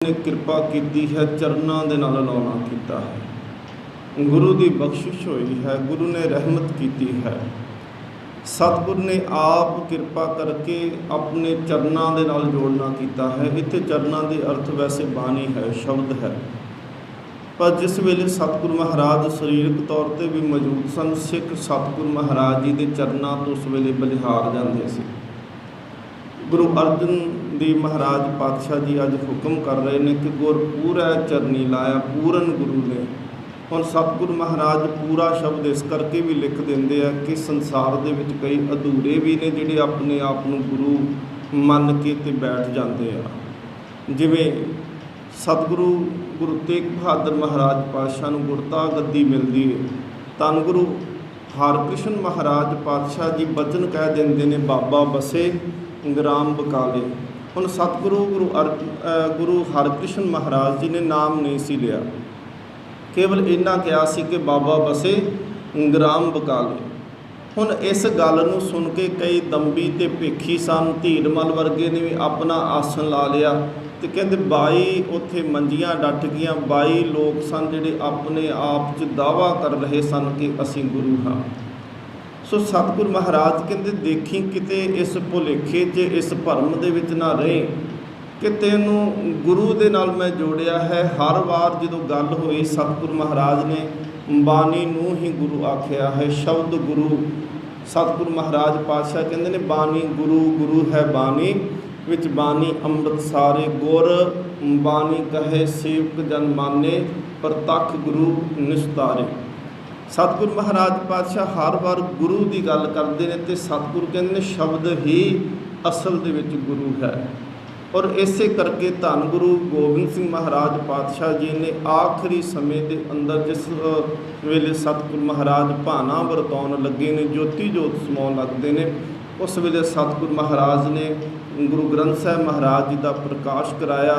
ने कृपा की है, चरणों के नाल लाउणा कीता है। गुरु की बख्शिश हुई है, गुरु ने रहमत की है। सतगुरु ने आप कृपा करके अपने चरणों के नाल जोड़ना कीता है। इत्थे चरणों के अर्थ वैसे बाणी है, शब्द है, पर जिस वेले सतगुरु महाराज सरीरक तौर पर भी मौजूद सन, सिख सतगुरु महाराज जी के चरणों तो उस वेले बलिहार जाते सी। गुरु अर्जन देव महाराज पातशाह जी अज हुक्म कर रहे हैं कि गुर पूरा चरनी लाया, पूरन गुरु ने। हुण सतगुरु महाराज पूरा शब्द इस करके भी लिख देंगे हैं कि संसार दे विच कई अधूरे भी ने जिहड़े अपने आप को गुरु मन के ते बैठ जाते हैं। जिवें सतगुरु गुरु तेग बहादुर महाराज पातशाह नूं गुरता गद्दी मिलती है, धन गुरु हरकृष्ण महाराज पातशाह जी बचन कह देंगे ने, बाबा बसे ग्राम बकाले। हुण सतगुरु गुरु हरकृष्ण महाराज जी ने नाम नहीं सी लिया, केवल इन्ना कहा सी कि बाबा बसे ग्राम बकाले। हुण इस गल नूं सुन के कई दंबी ते भेखी सन, धीरमल वर्गे ने भी अपना आसन ला लिया तो कहते 22 उत्थे मंजियां डट गईयां। 22 लोग सन जिहड़े अपने आप च दावा कर रहे सन कि असीं गुरु हाँ। सो सतगुरु महाराज कहते देखी किते इस भुलेखे च इस भरम दे विच ना रहे कि तैनूं गुरु दे नाल मैं जोड़िया है। हर वार जदों गल होई सतगुरु महाराज ने बाणी नूं ही गुरु आख्या है, शब्द गुरु। सतगुरु महाराज पातशाह कहते ने बाणी गुरु, गुरु है बाणी विच बाणी अमृत सारे गुर, बाणी कहे सेवक जन माने, प्रतख गुरु निस्तारे। सतगुरु महाराज पातशाह हर बार गुरु की गल करते हैं तो सतगुरु कहते हैं शब्द ही असल दे विच गुरु है। और इसे करके धन गुरु गोबिंद सिंह महाराज पातशाह जी ने आखिरी समय के अंदर जिस वेले सतगुरु महाराज भाना वरताउण लगे ने, ज्योति जोत समाउण लगते हैं, उस वेले सतगुरु महाराज ने गुरु ग्रंथ साहिब महाराज जी का प्रकाश कराया।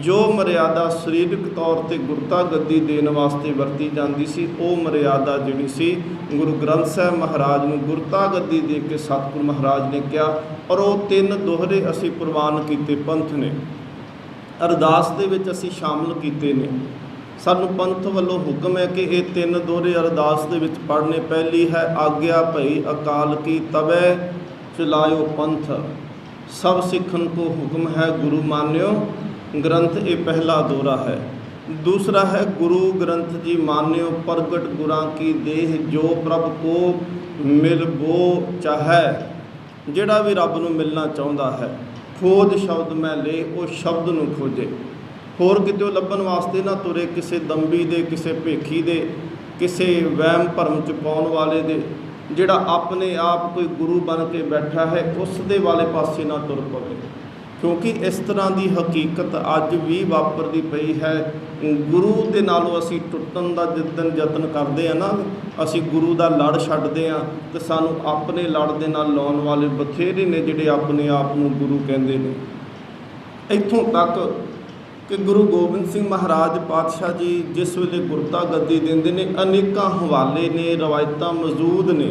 जो मर्यादा सरीरक तौर पर गुरता गद्दी देने वास्ते वरती जाती सी, वो मर्यादा जिहड़ी सी गुरु ग्रंथ साहिब महाराज नूं गुरता गद्दी दे के सतगुरु महाराज ने किया। और वो 3 दोहरे असी प्रवान किए पंथ ने, अरदास दे विच असी शामिल किए ने। सानू पंथ वालों हुक्म है कि ये 3 दोहरे अरदास दे विच पढ़ने। पहली है आग्या भई अकाल की तबै चलायो पंथ, सब सिखन को हुक्म है गुरु मान्यो ग्रंथ, ये पहला दोहरा है। दूसरा है गुरु ग्रंथ जी मान्यो प्रगट गुरां की देह, जो प्रभ को मिल वो चाहे। जिहड़ा भी रब नूं मिलना चाहुंदा है, खोज शब्द मैं ले, वो शब्द नूं खोजे, होर कितों लभण वास्ते ना तुरे, किसी दंबी दे, किसी भेखी दे, किसी वहम भरम च पाउण वाले दे। जिहड़ा अपने आप कोई गुरु बन के बैठा है उस दे वाले पासे ना तुर पवे, क्योंकि इस तरह की हकीकत अज भी वापरदी पई है। गुरु दे नालों असी टुटन का जिदन यतन करते हैं ना, असी गुरु का लड़ छड्डदे हां तो सानू अपने लड़ दे नाल लाउण वाले बथेरे ने जिहड़े अपने आप नूं गुरु कहंदे ने। इत्थों तक कि गुरु गोबिंद सिंह महाराज पातशाह जी जिस वेले गुरता गद्दी देंदे ने, अनेकां हवाले ने, रवायतां मौजूद ने,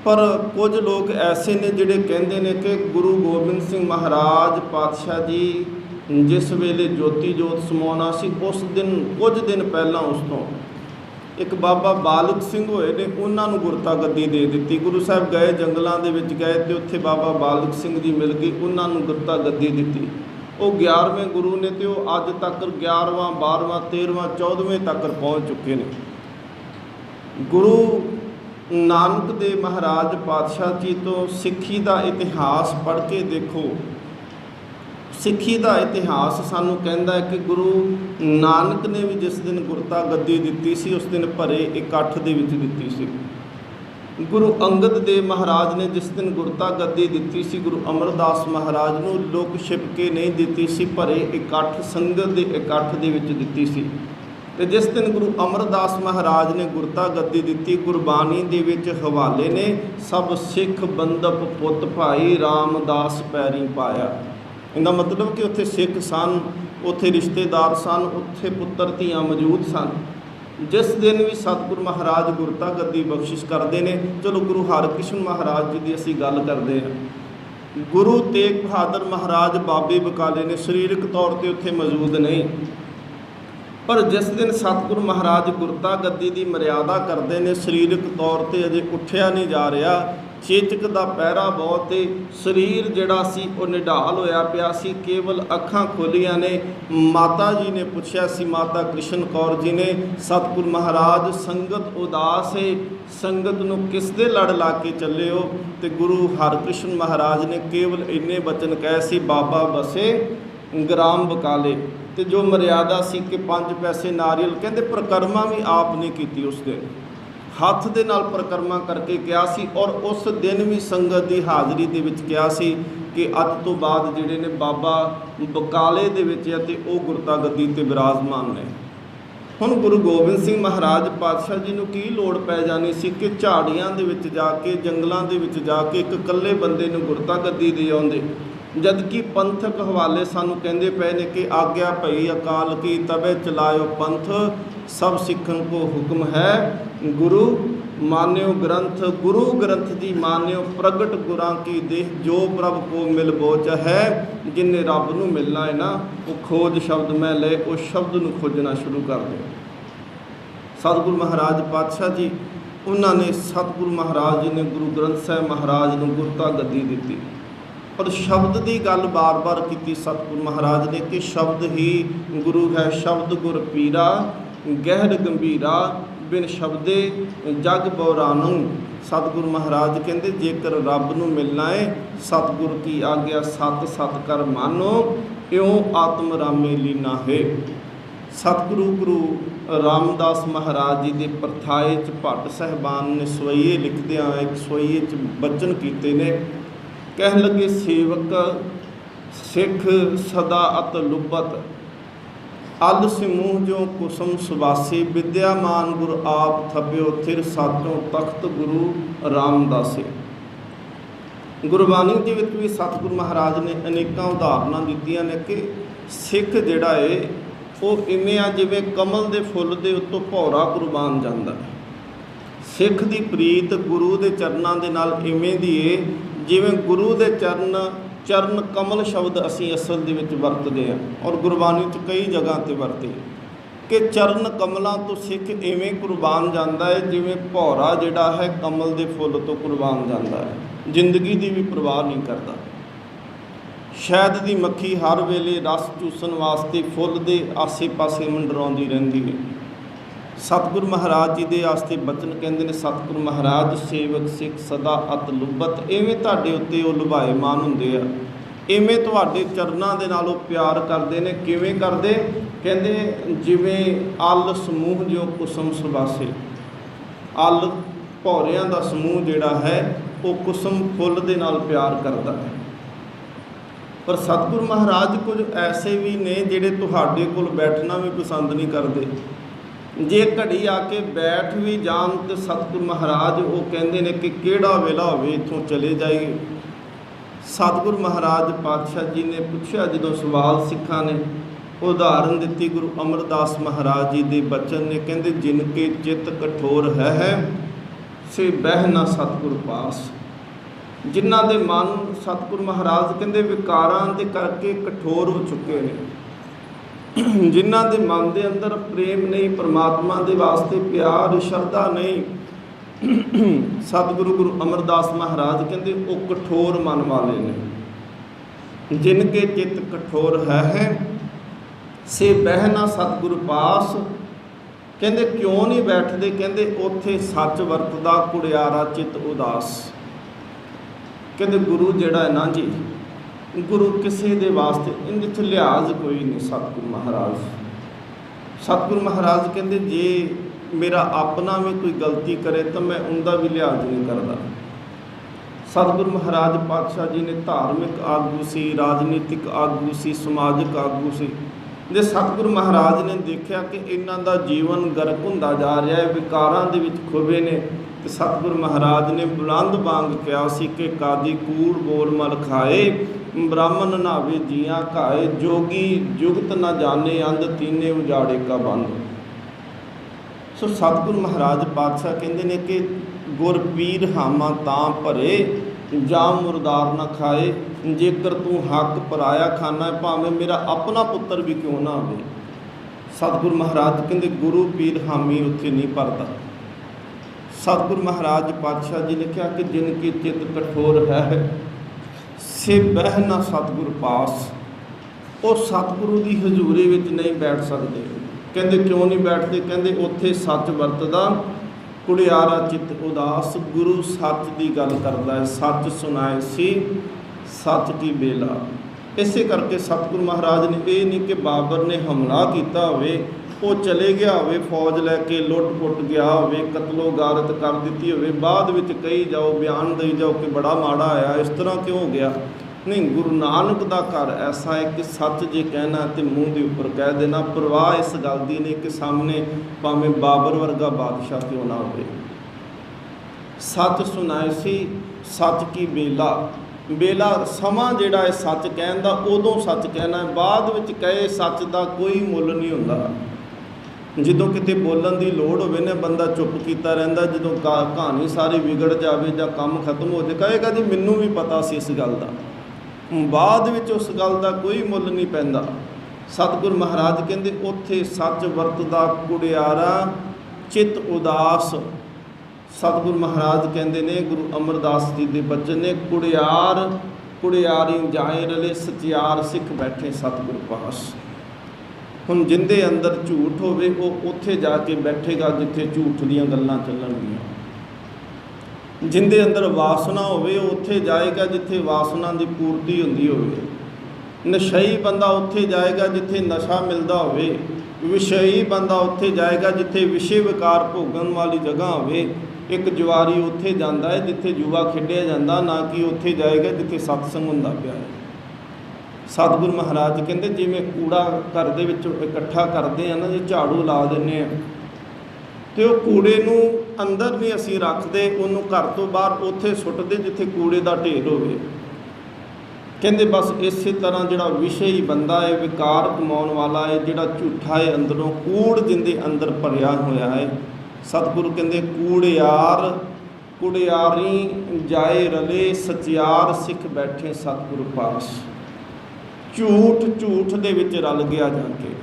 पर कुछ लोग ऐसे ने जिहड़े कहंदे ने कि गुरु गोबिंद सिंह महाराज पातशाह जी जिस वेले ज्योति जोत समाउणा सी, उस दिन कुछ दिन पहलां उस तो एक बाबा बालक सिंह होए ने, उन्होंने गुरता गद्दी दे दी। गुरु साहब गए जंगलों के विच गए तो उत्थे बाबा बालक सिंह जी मिल गई, उन्होंने गुरता गद्दी दी। वो 11वें गुरु ने तो अज तक 11वां 12वां 13वां 14वें तक पहुँच चुके हैं। गुरु नानक देव महाराज पातशाह जी तो सिੱਖੀ का इतिहास पढ़ के देखो, सिੱਖੀ का इतिहास सानू कहता है कि गुरु नानक ने भी जिस दिन गुरता गद्दी दी सी, उस दिन भरे इकट्ठ दे विच दित्ती सी। गुरु अंगद देव महाराज ने जिस दिन गुरता गद्दी दी सी, गुरु अमरदास महाराज नूं लुक छिप के नहीं दी सी, भरे इकट्ठ संगत के इकट्ठ दे विच दित्ती सी। ते जिस दिन गुरु अमरदास महाराज ने गुरता गद्दी दी, गुरबाणी दे विच हवाले ने सब सिख बंदप पुत भाई रामदास पैरी पाया। इहदा मतलब कि उत्थे सिख सन, उत्थे रिश्तेदार सन, उत्थे पुत्र धीआं मौजूद सन। जिस दिन भी सतगुरु महाराज गुरता गद्दी बख्शिश करते हैं, चलो गुरु हरकृष्ण महाराज जी की असी गल करते हैं ਗੁਰੂ ਤੇਗ ਬਹਾਦਰ ਮਹਾਰਾਜ ਬਾਬੇ ਬਕਾਲੇ ਨੇ ਸਰੀਰਕ ਤੌਰ ਤੇ ਉੱਥੇ ਮੌਜੂਦ ਨਹੀਂ, ਪਰ ਜਿਸ ਦਿਨ ਸਤਿਗੁਰੂ ਮਹਾਰਾਜ ਗੁਰਤਾ ਗੱਦੀ ਦੀ ਮਰਿਆਦਾ ਕਰਦੇ ਨੇ, ਸਰੀਰਕ ਤੌਰ ਤੇ ਅਜੇ ਉੱਠਿਆ ਨਹੀਂ ਜਾ ਰਿਹਾ, ਚੇਚਕ ਦਾ ਪਹਿਰਾ ਬਹੁਤ ਤੇ ਸਰੀਰ ਜਿਹੜਾ ਸੀ ਉਹ ਨਿਢਾਲ ਹੋਇਆ ਪਿਆ ਸੀ, ਕੇਵਲ ਅੱਖਾਂ ਖੋਲੀਆਂ ਨੇ। ਮਾਤਾ ਜੀ ਨੇ ਪੁੱਛਿਆ ਸੀ, ਮਾਤਾ ਕ੍ਰਿਸ਼ਨ ਕੌਰ ਜੀ ਨੇ, ਸਤਿਗੁਰੂ ਮਹਾਰਾਜ ਸੰਗਤ ਉਦਾਸ ਹੈ, ਸੰਗਤ ਨੂੰ ਕਿਸ ਦੇ ਲੜ ਲਾ ਕੇ ਚੱਲੇ ਹੋ? ਤੇ ਗੁਰੂ ਹਰਕ੍ਰਿਸ਼ਨ ਮਹਾਰਾਜ ਨੇ ਕੇਵਲ ਇੰਨੇ ਬਚਨ ਕਹੇ ਸੀ, ਬਾਬਾ ਬਸੇ ਗ੍ਰਾਮ ਬਕਾਲੇ। ਤੇ ਜੋ ਮਰਿਆਦਾ ਸੀ ਕਿ 5 ਪੈਸੇ ਨਾਰੀਅਲ, ਕਹਿੰਦੇ ਪ੍ਰਕਰਮਾ ਵੀ ਆਪ ਨਹੀਂ ਕੀਤੀ, ਉਸ ਦਿਨ ਹੱਥ ਦੇ ਨਾਲ ਪ੍ਰਕਰਮਾ ਕਰਕੇ ਕਿਹਾ ਸੀ। ਔਰ ਉਸ ਦਿਨ ਵੀ ਸੰਗਤ ਦੀ ਹਾਜ਼ਰੀ ਦੇ ਵਿੱਚ ਕਿਹਾ ਸੀ ਕਿ ਅੱਜ ਤੋਂ ਬਾਅਦ ਜਿਹੜੇ ਨੇ ਬਾਬਾ ਬਕਾਲੇ ਦੇ ਵਿੱਚ ਆ ਤੇ ਉਹ ਗੁਰਤਾ ਗੱਦੀ ਤੇ ਬਿਰਾਜਮਾਨ ਨੇ। ਹੁਣ ਗੁਰੂ ਗੋਬਿੰਦ ਸਿੰਘ ਮਹਾਰਾਜ ਪਾਤਸ਼ਾਹ ਜੀ ਨੂੰ ਕੀ ਲੋੜ ਪੈ ਜਾਣੀ ਸੀ ਕਿ ਝਾੜੀਆਂ ਦੇ ਵਿੱਚ ਜਾ ਕੇ, ਜੰਗਲਾਂ ਦੇ ਵਿੱਚ ਜਾ ਕੇ ਇੱਕ ਇਕੱਲੇ ਬੰਦੇ ਨੂੰ ਗੁਰਤਾ ਗੱਦੀ ਦੇ ਆਉਂਦੇ, ਜਦ ਕਿ ਪੰਥਕ ਹਵਾਲੇ ਸਾਨੂੰ ਕਹਿੰਦੇ ਪਏ ਨੇ ਕਿ ਆਗਿਆ ਭਈ ਅਕਾਲ ਕੀ ਤਬੇ ਚਲਾਇਓ ਪੰਥ, ਸਭ ਸਿੱਖਣ ਕੋ ਹੁਕਮ ਹੈ ਗੁਰੂ ਮਾਨਿਓ ਗ੍ਰੰਥ। ਗੁਰੂ ਗ੍ਰੰਥ ਦੀ ਮਾਨਿਓ ਪ੍ਰਗਟ ਗੁਰਾਂ ਕੀ ਦੇਹ, ਜੋ ਪ੍ਰਭ ਕੋ ਮਿਲ ਬੋਚ ਹੈ। ਜਿੰਨੇ ਰੱਬ ਨੂੰ ਮਿਲਣਾ ਹੈ ਨਾ, ਉਹ ਖੋਜ ਸ਼ਬਦ ਮੈਂ ਲਏ, ਉਸ ਸ਼ਬਦ ਨੂੰ ਖੋਜਣਾ ਸ਼ੁਰੂ ਕਰ ਦਿਓ। ਸਤਿਗੁਰੂ ਮਹਾਰਾਜ ਪਾਤਸ਼ਾਹ ਜੀ, ਉਹਨਾਂ ਨੇ ਸਤਿਗੁਰੂ ਮਹਾਰਾਜ ਜੀ ਨੇ ਗੁਰੂ ਗ੍ਰੰਥ ਸਾਹਿਬ ਮਹਾਰਾਜ ਨੂੰ ਗੁਰਤਾ ਗੱਦੀ ਦਿੱਤੀ। ਪਰ ਸ਼ਬਦ ਦੀ ਗੱਲ ਬਾਰ-ਬਾਰ ਕੀਤੀ ਸਤਿਗੁਰੂ ਮਹਾਰਾਜ ਨੇ ਕਿ ਸ਼ਬਦ ਹੀ ਗੁਰੂ ਹੈ, ਸ਼ਬਦ ਗੁਰ ਪੀਰਾ ਗਹਿਰ ਗੰਭੀਰਾ, ਬਿਨ ਸ਼ਬਦੇ ਜਗ ਬਉਰਾਨੰ। ਸਤਿਗੁਰੂ ਮਹਾਰਾਜ ਕਹਿੰਦੇ ਜੇਕਰ ਰੱਬ ਨੂੰ ਮਿਲਣਾ ਹੈ, ਸਤਿਗੁਰ ਕੀ ਆਗਿਆ ਸਤ ਸਤ ਕਰ ਮਾਨੋ, ਇਉਂ ਆਤਮ ਰਾਮੇ ਲੀਨਾ ਹੈ। ਸਤਿਗੁਰੂ ਗੁਰੂ ਰਾਮਦਾਸ ਮਹਾਰਾਜ ਜੀ ਦੇ ਪਰਥਾਏ 'ਚ ਭੱਟ ਸਾਹਿਬਾਨ ਨੇ ਸਵਈਏ ਲਿਖਦਿਆਂ ਇੱਕ ਸਵਈਏ 'ਚ ਬਚਨ ਕੀਤੇ ਨੇ। ਕਹਿਣ ਲੱਗੇ, ਸੇਵਕ ਸਿੱਖ ਸਦਾ ਅਤ ਲੁਬਤ, ਅਲ ਸਮੂਹ ਜੋ ਕੁਸਮ ਸੁਵਾਸੀ, ਵਿਦਿਆਮਾਨ ਗੁਰ ਆਪ ਥੱਬਿਓ ਥਿਰ ਸਾਚੋਂ ਤਖਤ ਗੁਰੂ ਰਾਮਦਾਸੇ। ਗੁਰਬਾਣੀ ਦੇ ਵਿੱਚ ਵੀ ਸਤਿਗੁਰੂ ਮਹਾਰਾਜ ਨੇ ਅਨੇਕਾਂ ਉਦਾਹਰਨਾਂ ਦਿੱਤੀਆਂ ਨੇ ਕਿ ਸਿੱਖ ਜਿਹੜਾ ਏ ਉਹ ਇਵੇਂ ਆ ਜਿਵੇਂ ਕਮਲ ਦੇ ਫੁੱਲ ਦੇ ਉੱਤੋਂ ਭੌਰਾ ਕੁਰਬਾਨ ਜਾਂਦਾ ਹੈ। ਸਿੱਖ ਦੀ ਪ੍ਰੀਤ ਗੁਰੂ ਦੇ ਚਰਨਾਂ ਦੇ ਨਾਲ ਇਵੇਂ ਦੀ ਏ ਜਿਵੇਂ ਗੁਰੂ ਦੇ ਚਰਨ ਕਮਲ ਸ਼ਬਦ ਅਸੀਂ ਅਸਲ ਦੇ ਵਿੱਚ ਵਰਤਦੇ ਹਾਂ, ਔਰ ਗੁਰਬਾਣੀ 'ਚ ਕਈ ਜਗ੍ਹਾ 'ਤੇ ਵਰਤੇ ਕਿ ਚਰਨ ਕਮਲਾਂ ਤੋਂ ਸਿੱਖ ਇਵੇਂ ਕੁਰਬਾਨ ਜਾਂਦਾ ਹੈ ਜਿਵੇਂ ਭੌਰਾ ਜਿਹੜਾ ਹੈ ਕਮਲ ਦੇ ਫੁੱਲ ਤੋਂ ਕੁਰਬਾਨ ਜਾਂਦਾ ਹੈ, ਜ਼ਿੰਦਗੀ ਦੀ ਵੀ ਪਰਵਾਹ ਨਹੀਂ ਕਰਦਾ। ਸ਼ਹਿਦ ਦੀ ਮੱਖੀ ਹਰ ਵੇਲੇ ਰਸ ਚੂਸਣ ਵਾਸਤੇ ਫੁੱਲ ਦੇ ਆਸੇ-ਪਾਸੇ ਮੰਡਰਾਉਂਦੀ ਰਹਿੰਦੀ ਹੈ। ਸਤਿਗੁਰੂ ਮਹਾਰਾਜ ਜੀ ਦੇ ਵਾਸਤੇ ਬਚਨ ਕਹਿੰਦੇ ਨੇ, ਸਤਿਗੁਰੂ ਮਹਾਰਾਜ ਸੇਵਕ ਸਿੱਖ ਸਦਾ ਅਤ ਲੁਬਤ, ਇਵੇਂ ਤੁਹਾਡੇ ਉੱਤੇ ਉਹ ਲੁਭਾਏਮਾਨ ਹੁੰਦੇ ਆ, ਇਵੇਂ ਤੁਹਾਡੇ ਚਰਨਾਂ ਦੇ ਨਾਲ ਉਹ ਪਿਆਰ ਕਰਦੇ ਨੇ। ਕਿਵੇਂ ਕਰਦੇ? ਕਹਿੰਦੇ ਜਿਵੇਂ ਅਲ ਸਮੂਹ ਜੋ ਕੁਸਮ ਸੁਬਾਸੇ, ਅਲ ਭੌਰਿਆਂ ਦਾ ਸਮੂਹ ਜਿਹੜਾ ਹੈ ਉਹ ਕੁਸਮ ਫੁੱਲ ਦੇ ਨਾਲ ਪਿਆਰ ਕਰਦਾ ਹੈ। ਪਰ ਸਤਿਗੁਰੂ ਮਹਾਰਾਜ ਕੁਝ ਐਸੇ ਵੀ ਨੇ ਜਿਹੜੇ ਤੁਹਾਡੇ ਕੋਲ ਬੈਠਣਾ ਵੀ ਪਸੰਦ ਨਹੀਂ ਕਰਦੇ। ਜੇ ਘੜੀ ਆ ਕੇ ਬੈਠ ਵੀ ਜਾਣ ਤੇ ਸਤਿਗੁਰੂ ਮਹਾਰਾਜ ਉਹ ਕਹਿੰਦੇ ਨੇ ਕਿ ਕਿਹੜਾ ਵੇਲਾ ਹੋਵੇ ਇੱਥੋਂ ਚਲੇ ਜਾਈਏ। ਸਤਿਗੁਰੂ ਮਹਾਰਾਜ ਪਾਤਸ਼ਾਹ ਜੀ ਨੇ ਪੁੱਛਿਆ, ਜਦੋਂ ਸਵਾਲ ਸਿੱਖਾਂ ਨੇ, ਉਦਾਹਰਨ ਦਿੱਤੀ ਗੁਰੂ ਅਮਰਦਾਸ ਮਹਾਰਾਜ ਜੀ ਦੇ ਬਚਨ ਨੇ, ਕਹਿੰਦੇ ਜਿਨ ਕੇ ਚਿੱਤ ਕਠੋਰ ਹੈ ਸੇ ਬਹਿ ਨਾ ਸਤਿਗੁਰ ਪਾਸ। ਜਿਨ੍ਹਾਂ ਦੇ ਮਨ, ਸਤਿਗੁਰੂ ਮਹਾਰਾਜ ਕਹਿੰਦੇ ਵਿਕਾਰਾਂ ਦੇ ਕਰਕੇ ਕਠੋਰ ਹੋ ਚੁੱਕੇ ਨੇ, ਜਿਨ੍ਹਾਂ ਦੇ ਮਨ ਦੇ ਅੰਦਰ ਪ੍ਰੇਮ ਨਹੀਂ, ਪਰਮਾਤਮਾ ਦੇ ਵਾਸਤੇ ਪਿਆਰ ਸ਼ਰਧਾ ਨਹੀਂ, ਸਤਿਗੁਰੂ ਗੁਰੂ ਅਮਰਦਾਸ ਮਹਾਰਾਜ ਕਹਿੰਦੇ ਉਹ ਕਠੋਰ ਮਨ ਵਾਲੇ ਨੇ। ਜਿਨ ਕੇ ਚਿੱਤ ਕਠੋਰ ਹੈ ਸੇ ਬਹਿ ਨਾ ਸਤਿਗੁਰ ਪਾਸ। ਕਹਿੰਦੇ ਕਿਉਂ ਨਹੀਂ ਬੈਠਦੇ? ਕਹਿੰਦੇ ਉੱਥੇ ਸੱਚ ਵਰਤਦਾ ਕੁੜਿਆਰਾ ਚਿੱਤ ਉਦਾਸ। ਕਹਿੰਦੇ ਗੁਰੂ ਜਿਹੜਾ ਹੈ ਨਾ ਜੀ, ਗੁਰੂ ਕਿਸੇ ਦੇ ਵਾਸਤੇ ਇਹਦੇ 'ਚ ਲਿਹਾਜ਼ ਕੋਈ ਨਹੀਂ। ਸਤਿਗੁਰੂ ਮਹਾਰਾਜ ਕਹਿੰਦੇ ਜੇ ਮੇਰਾ ਆਪਣਾ ਵੀ ਕੋਈ ਗਲਤੀ ਕਰੇ ਤਾਂ ਮੈਂ ਉਹਦਾ ਵੀ ਲਿਹਾਜ਼ ਨਹੀਂ ਕਰਦਾ। ਸਤਿਗੁਰੂ ਮਹਾਰਾਜ ਪਾਤਸ਼ਾਹ ਜੀ ਨੇ ਧਾਰਮਿਕ ਆਗੂ ਸੀ, ਰਾਜਨੀਤਿਕ ਆਗੂ ਸੀ, ਸਮਾਜਿਕ ਆਗੂ ਸੀ। ਜੇ ਸਤਿਗੁਰੂ ਮਹਾਰਾਜ ਨੇ ਦੇਖਿਆ ਕਿ ਇਹਨਾਂ ਦਾ ਜੀਵਨ ਗਰਕ ਹੁੰਦਾ ਜਾ ਰਿਹਾ ਹੈ, ਵਿਕਾਰਾਂ ਦੇ ਵਿੱਚ ਖੁੱਬੇ ਨੇ, ਤੇ ਸਤਿਗੁਰੂ ਮਹਾਰਾਜ ਨੇ ਬੁਲੰਦ ਵਾਂਗ ਕਿਹਾ ਸੀ ਕਿ ਕਾਦੀ ਕੂੜ ਬੋਲ ਮਲ ਖਾਏ, ਬ੍ਰਾਹਮਣ ਨਾਵੇ ਜੀਆਂ ਘਾਏ, ਜੋਗੀ ਜੁਗਤ ਨਾ ਜਾਣੇ ਅੰਧ ਤੀਨੇ ਉਜਾੜੇ ਕਾ ਬੰਦ। ਸੋ ਸਤਿਗੁਰੂ ਮਹਾਰਾਜ ਪਾਤਸ਼ਾਹ ਕਹਿੰਦੇ ਨੇ ਕਿ ਗੁਰ ਪੀਰ ਹਾਮਾ ਤਾਂ ਭਰੇ, जाम मुरदार ना खाए, जेकर तू हक पराया खाना है, भावें मेरा अपना पुत्र भी क्यों ना हो। सतगुरु महाराज कहते गुरु पीर हामी उत्थे नहीं भरता। सतगुरु महाराज पातशाह जी ने कहा कि जिनकी चित कठोर है से बह ना सतगुरु पास, और सतगुरु की हजूरी विच नहीं बैठ सकते। कहते क्यों नहीं बैठते, कहते उत्थे सच वरतदा कुड़ियारा चित उदास, गुरु सच की गल करता है, सच सुनाए सी सच की बेला। इसे करके सतगुरु महाराज ने ये नहीं कि बाबर ने हमला किया होवे, वो चले गया होवे फौज लैके लुट पुट गया होवे, कतलो गारत कर दी होवे, बाद विच कही जाओ बयान दई जाओ कि बड़ा माड़ा आया, इस तरह क्यों हो गया। नहीं, गुरु नानक का घर ऐसा है कि सच जे कहना तो मूँह के उपर कह देना, परवाह इस गल की नहीं कि सामने भावें बाबर वर्गा बादशाह क्यों ना हो। सच सुनाए सी सच की बेला, बेला समा जिहड़ा है सच कहण दा, उदों सच कहना है, बाद विच कहे सच का कोई मुल नहीं हुंदा। जदों किते बोलण की लोड़ होवे ना, बंदा चुप कीता रहिंदा, जदों कहानी सारी विगड़ जाए जां काम खत्म हो जाए, कहेगा जी मैनूं भी पता सी इस गल का, बाद विच उस गल का कोई मुल नहीं पैंदा। सतगुरु महाराज कहते उत्थे सच वरतदा कुड़ियारा चित उदास। सतगुरु महाराज कहते ने, गुरु अमरदास जी के बचन ने, कुड़ियार कुड़ियारी जाए रले, सचियार सिख बैठे सतगुरु पास। हुण जिंदे अंदर झूठ होवे वो उत्थे जाके बैठेगा जिथे झूठ दीयां गल्लां चलणगीਆਂ, जिंदे अंदर वासना होवे उत्थे जाएगा जिथे वासना की पूर्ति हुंदी होवे। नशई बंदा उत्थे जाएगा जिथे नशा मिलता होवे, विषयी बंदा उत्थे जाएगा जिथे विषय विकार भोगन वाली जगह होवे। एक जुआरी उत्थे जांदा है जिथे जुआ खेडिया जांदा, ना कि उत्थे जाएगा जिथे सत्संग हुंदा पिया है। सतगुरु महाराज कहते जिवें कूड़ा घर दे विच इकट्ठा करते हैं ना, जे झाड़ू ला दिंदे आ तो वो कूड़े नूं अंदर नहीं असीं रखते, उन्होंने घर तो बाहर उत्थे सुੱਟਦੇ जिथे कूड़े का ढेर होवे। कहते बस इस तरह जिहड़ा विषयी बंदा है, विकार कमाउण वाला है, जिहड़ा झूठा है, अंदरों कूड़ जिंदे अंदर भरिया होया है। सतगुरु कहते कूड़ियार कुड़ियारी जाए रले, सचियार सिख बैठे सतगुरु पास। झूठ झूठ दे विच रल गया जाके,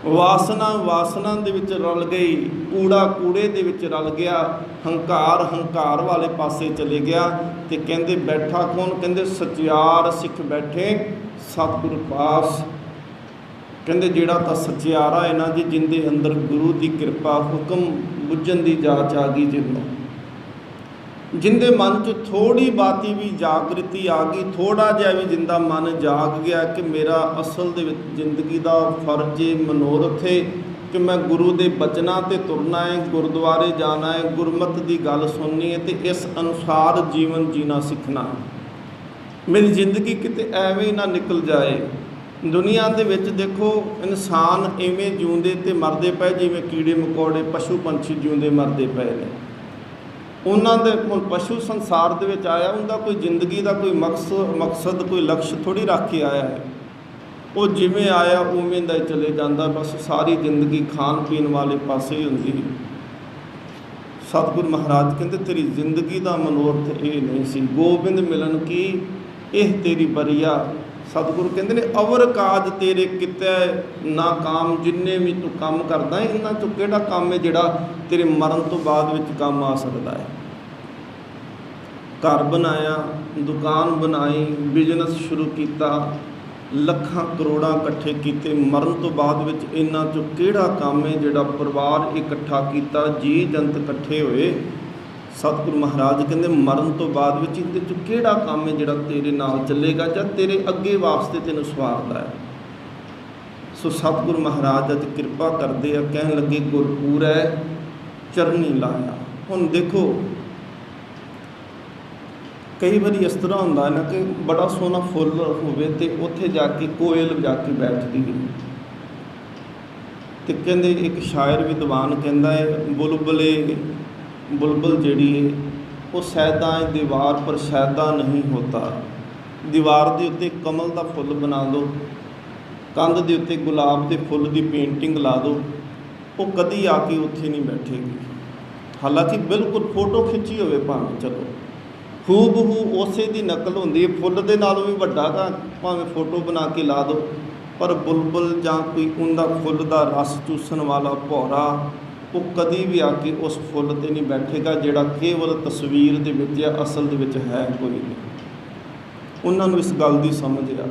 वासना वासना दे विच रल गई, कूड़ा कूड़े दे विच रल गया, हंकार हंकार वाले पासे चले गया। तो कहते बैठा कौन, कहते सचियार सिख बैठे सतगुरु पास। कहते जिहड़ा तां सचियारा है ना जी, जिंदे अंदर गुरु की कृपा हुक्म बुझण की जाच आ गई, जिंदे मन च थोड़ी बाती भी जागृति आ गई, थोड़ा जिहा भी जिंदा मन जाग गया कि मेरा असल दे विच जिंदगी का फर्ज मनोरथ है कि मैं गुरु के बचना ते तुरना है, गुरुद्वारे जाना है, गुरमत की गल सुननी है, तो इस अनुसार जीवन जीना सीखना। मेरी जिंदगी किते एवें ना निकल जाए। दुनिया दे विच देखो इंसान इवें जिउंदे ते मरदे पे जिवें कीड़े मकोड़े पशु पंछी जिउंदे मरदे पे ने। उन्होंने दे पशु संसार दे विच आया, उनका कोई जिंदगी का कोई मकसद कोई लक्ष्य थोड़ी रख के आया है। वो जिमें आया उवें दा चले जाता, बस सारी जिंदगी खान पीन वाले पासे ही होंदी। सतगुरु महाराज कहते तेरी जिंदगी का मनोरथ ये नहीं सी, गोबिंद मिलन की यह तेरी बरिया। सतगुरु कहते ने अवर काज तेरे किते ना काम, जिन्ने भी तू काम करदा है इन्हां चों किहड़ा काम है जिहड़ा तेरे मरण तो बाद विच काम आ सकदा है। घर बनाया, दुकान बनाई, बिजनेस शुरू किया, ਲੱਖਾਂ ਕਰੋੜਾਂ ਇਕੱਠੇ ਕੀਤੇ, मरण तो बाद विच इन्हां चों किहड़ा काम है जिहड़ा परिवार इकट्ठा किया, जी जंत इकट्ठे होए। सतगुरु महाराज कहते मरण तो बाद विच इहदे चों किहड़ा काम है जिहड़ा तेरे नाल चलेगा जां तेरे अगे वास्ते तैनूं सवारदा है। सो सतगुरु महाराज अज किरपा करदे आ, कहण लगे गुरपुर है चरनी लाया। हुण देखो कई बार इस तरह होंदा है ना कि बड़ा सोहना फुल होवे ते उत्थे जाके कोयल जाके बैठदी है, तो कहते एक शायर विद्वान कहता है बुलबुले बुलबुल जिहड़ी है वो सैदा है दीवार पर सैदा नहीं होता। दीवार के उत्ते कमल का फुल बना दो, कंध के उत्ते गुलाब के फुल की पेंटिंग ला दो, वो कदी आके उत्थे नहीं बैठेगी। हालांकि बिल्कुल फोटो खिंची होवे भावें, चलो ਹੂਬਹੂ ਉਸੇ ਦੀ ਨਕਲ ਹੁੰਦੀ ਹੈ। ਫੁੱਲ ਦੇ ਨਾਲੋਂ ਵੀ ਵੱਡਾ ਗਾ ਭਾਵੇਂ ਫੋਟੋ ਬਣਾ ਕੇ ਲਾ ਦਿਓ, ਪਰ ਬੁਲਬੁਲ ਜਾਂ ਕੋਈ ਉਹਦਾ ਫੁੱਲ ਦਾ ਰਸ ਚੂਸਣ ਵਾਲਾ ਭੌਰਾ ਉਹ ਕਦੀ ਵੀ ਆ ਕੇ ਉਸ ਫੁੱਲ 'ਤੇ ਨਹੀਂ ਬੈਠੇਗਾ ਜਿਹੜਾ ਕੇਵਲ ਤਸਵੀਰ ਦੇ ਵਿੱਚ ਜਾਂ ਅਸਲ ਦੇ ਵਿੱਚ ਹੈ ਕੋਈ ਨਹੀਂ। ਉਹਨਾਂ ਨੂੰ ਇਸ ਗੱਲ ਦੀ ਸਮਝ ਆ,